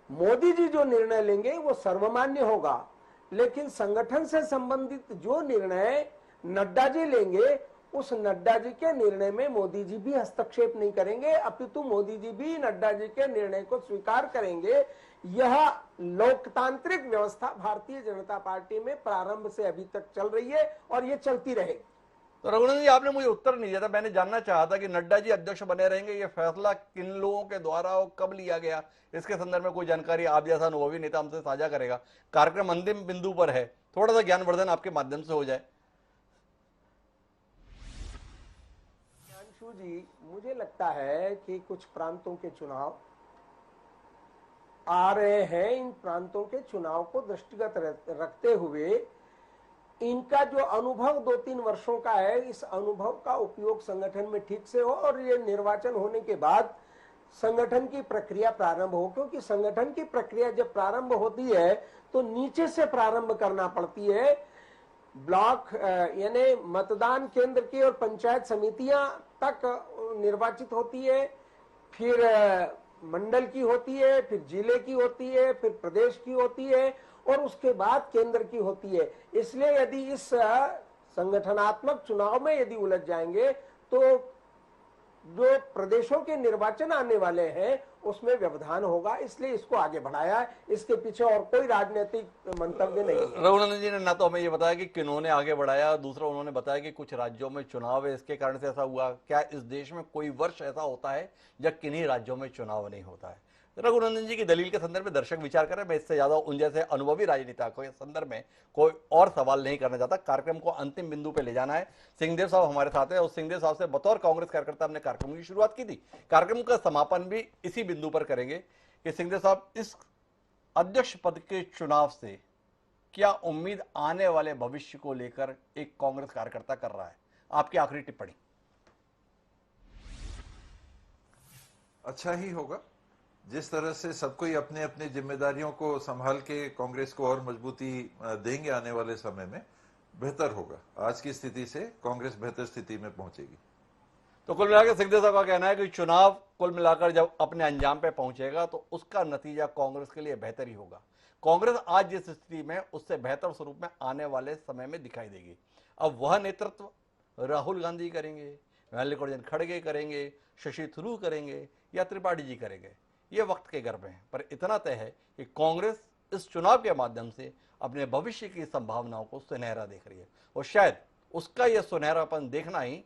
मोदी जी जो निर्णय लेंगे वो सर्वमान्य होगा, लेकिन संगठन से संबंधित जो निर्णय नड्डा जी लेंगे, उस नड्डा जी के निर्णय में मोदी जी भी हस्तक्षेप नहीं करेंगे, अपितु मोदी जी भी नड्डा जी के निर्णय को स्वीकार करेंगे। यह लोकतांत्रिक व्यवस्था भारतीय जनता पार्टी में प्रारंभ से अभी तक चल रही है और ये चलती रहेगी। तो रघुनंदन जी, आपने मुझे उत्तर नहीं दिया था। मैंने जानना चाहा था कि नड्डा जी अध्यक्ष बने रहेंगे, ये फैसला किन लोगों के द्वारा और कब लिया गया, इसके संदर्भ में कोई जानकारी आप जैसा अनुभवी नेता हमसे साझा करेगा। कार्यक्रम अंतिम बिंदु पर है, थोड़ा सा ज्ञानवर्धन आपके माध्यम से हो जाए। अंशु जी, मुझे लगता है कि कुछ प्रांतों के चुनाव आ रहे हैं, इन प्रांतों के चुनाव को दृष्टिगत रखते हुए इनका जो अनुभव 2-3 वर्षों का है, इस अनुभव का उपयोग संगठन में ठीक से हो और ये निर्वाचन होने के बाद संगठन की प्रक्रिया प्रारंभ हो, क्योंकि संगठन की प्रक्रिया जब प्रारंभ होती है तो नीचे से प्रारंभ करना पड़ती है। ब्लॉक यानी मतदान केंद्र की और पंचायत समितियां तक निर्वाचित होती है, फिर मंडल की होती है, फिर जिले की होती है, फिर प्रदेश की होती है और उसके बाद केंद्र की होती है। इसलिए यदि इस संगठनात्मक चुनाव में यदि उलझ जाएंगे तो जो प्रदेशों के निर्वाचन आने वाले हैं उसमें व्यवधान होगा, इसलिए इसको आगे बढ़ाया है। इसके पीछे और कोई राजनीतिक मंतव्य नहीं है। रघुनंदन जी ने ना तो हमें ये बताया कि किन्होंने आगे बढ़ाया, दूसरा उन्होंने बताया कि कुछ राज्यों में चुनाव है, इसके कारण से ऐसा हुआ। क्या इस देश में कोई वर्ष ऐसा होता है जब किन्हीं राज्यों में चुनाव नहीं होता है? रघुनंदन जी की दलील के संदर्भ में दर्शक विचार करें। मैं इससे ज्यादा उन जैसे अनुभवी राजनीतिकों के संदर्भ में कोई और सवाल नहीं करना चाहता। कार्यक्रम को अंतिम बिंदु पे ले जाना है। सिंहदेव साहब हमारे साथ है और सिंहदेव साहब से बतौर कांग्रेस कार्यकर्ता हमने कार्यक्रम की शुरुआत की थी। कार्यक्रम का समापन भी इसी बिंदु पर करेंगे कि सिंहदेव साहब, इस अध्यक्ष पद के चुनाव से क्या उम्मीद आने वाले भविष्य को लेकर एक कांग्रेस कार्यकर्ता कर रहा है? आपकी आखिरी टिप्पणी। अच्छा ही होगा। जिस तरह से सबको ही अपने अपनी जिम्मेदारियों को संभाल के कांग्रेस को और मजबूती देंगे आने वाले समय में, बेहतर होगा। आज की स्थिति से कांग्रेस बेहतर स्थिति में पहुंचेगी। तो कुल मिलाकर सिंहदेव साहब का कहना है कि चुनाव कुल मिलाकर जब अपने अंजाम पे पहुंचेगा तो उसका नतीजा कांग्रेस के लिए बेहतर ही होगा। कांग्रेस आज जिस स्थिति में उससे बेहतर स्वरूप में आने वाले समय में दिखाई देगी। अब वह नेतृत्व राहुल गांधी करेंगे, मल्लिकार्जुन खड़गे करेंगे, शशि थरूर करेंगे या त्रिपाठी जी करेंगे, ये वक्त के गर्भ है। पर इतना तय है कि कांग्रेस इस चुनाव के माध्यम से अपने भविष्य की संभावनाओं को सुनहरा देख रही है और शायद उसका यह सुनहरापन देखना ही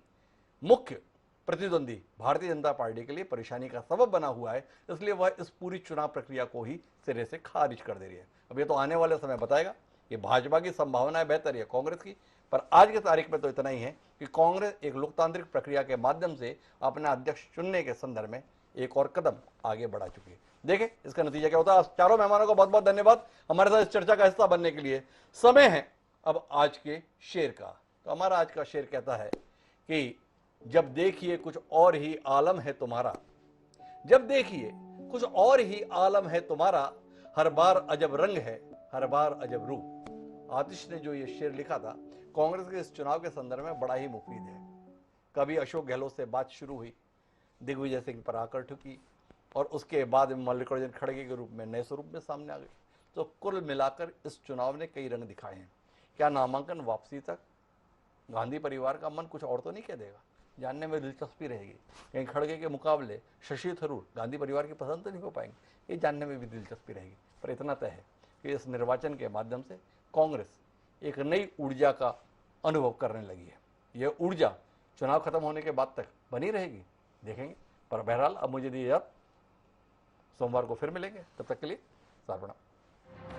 मुख्य प्रतिद्वंदी भारतीय जनता पार्टी के लिए परेशानी का सबब बना हुआ है। इसलिए वह इस पूरी चुनाव प्रक्रिया को ही सिरे से खारिज कर दे रही है। अब ये तो आने वाले समय बताएगा कि भाजपा की संभावनाएं बेहतर है कांग्रेस की, पर आज की तारीख में तो इतना ही है कि कांग्रेस एक लोकतांत्रिक प्रक्रिया के माध्यम से अपना अध्यक्ष चुनने के संदर्भ में एक और कदम आगे बढ़ा चुकी है। देखें इसका नतीजा क्या होता है। चारों मेहमानों को बहुत बहुत धन्यवाद हमारे साथ इस चर्चा का हिस्सा बनने के लिए। समय है अब आज के शेर का। तो हमारा आज का शेर कहता है कि जब देखिए कुछ और ही आलम है तुम्हारा, जब देखिए कुछ और ही आलम है तुम्हारा, हर बार अजब रंग है, हर बार अजब रूप। आतिश ने जो ये शेर लिखा था कांग्रेस के इस चुनाव के संदर्भ में बड़ा ही मुफीद है। कभी अशोक गहलोत से बात शुरू हुई, दिग्विजय सिंह पर आकर ठुकी और उसके बाद मल्लिकार्जुन खड़गे के रूप में नए स्वरूप में सामने आ गए। तो कुल मिलाकर इस चुनाव ने कई रंग दिखाए हैं। क्या नामांकन वापसी तक गांधी परिवार का मन कुछ और तो नहीं कह देगा? जानने में दिलचस्पी रहेगी। कहीं खड़गे के मुकाबले शशि थरूर गांधी परिवार की पसंद तो नहीं हो पाएंगे, ये जानने में भी दिलचस्पी रहेगी। पर इतना तय है कि इस निर्वाचन के माध्यम से कांग्रेस एक नई ऊर्जा का अनुभव करने लगी है। यह ऊर्जा चुनाव खत्म होने के बाद तक बनी रहेगी, देखेंगे। पर बहरहाल अब मुझे दीजिए, सोमवार को फिर मिलेंगे। तब तक के लिए साथ प्रणाम।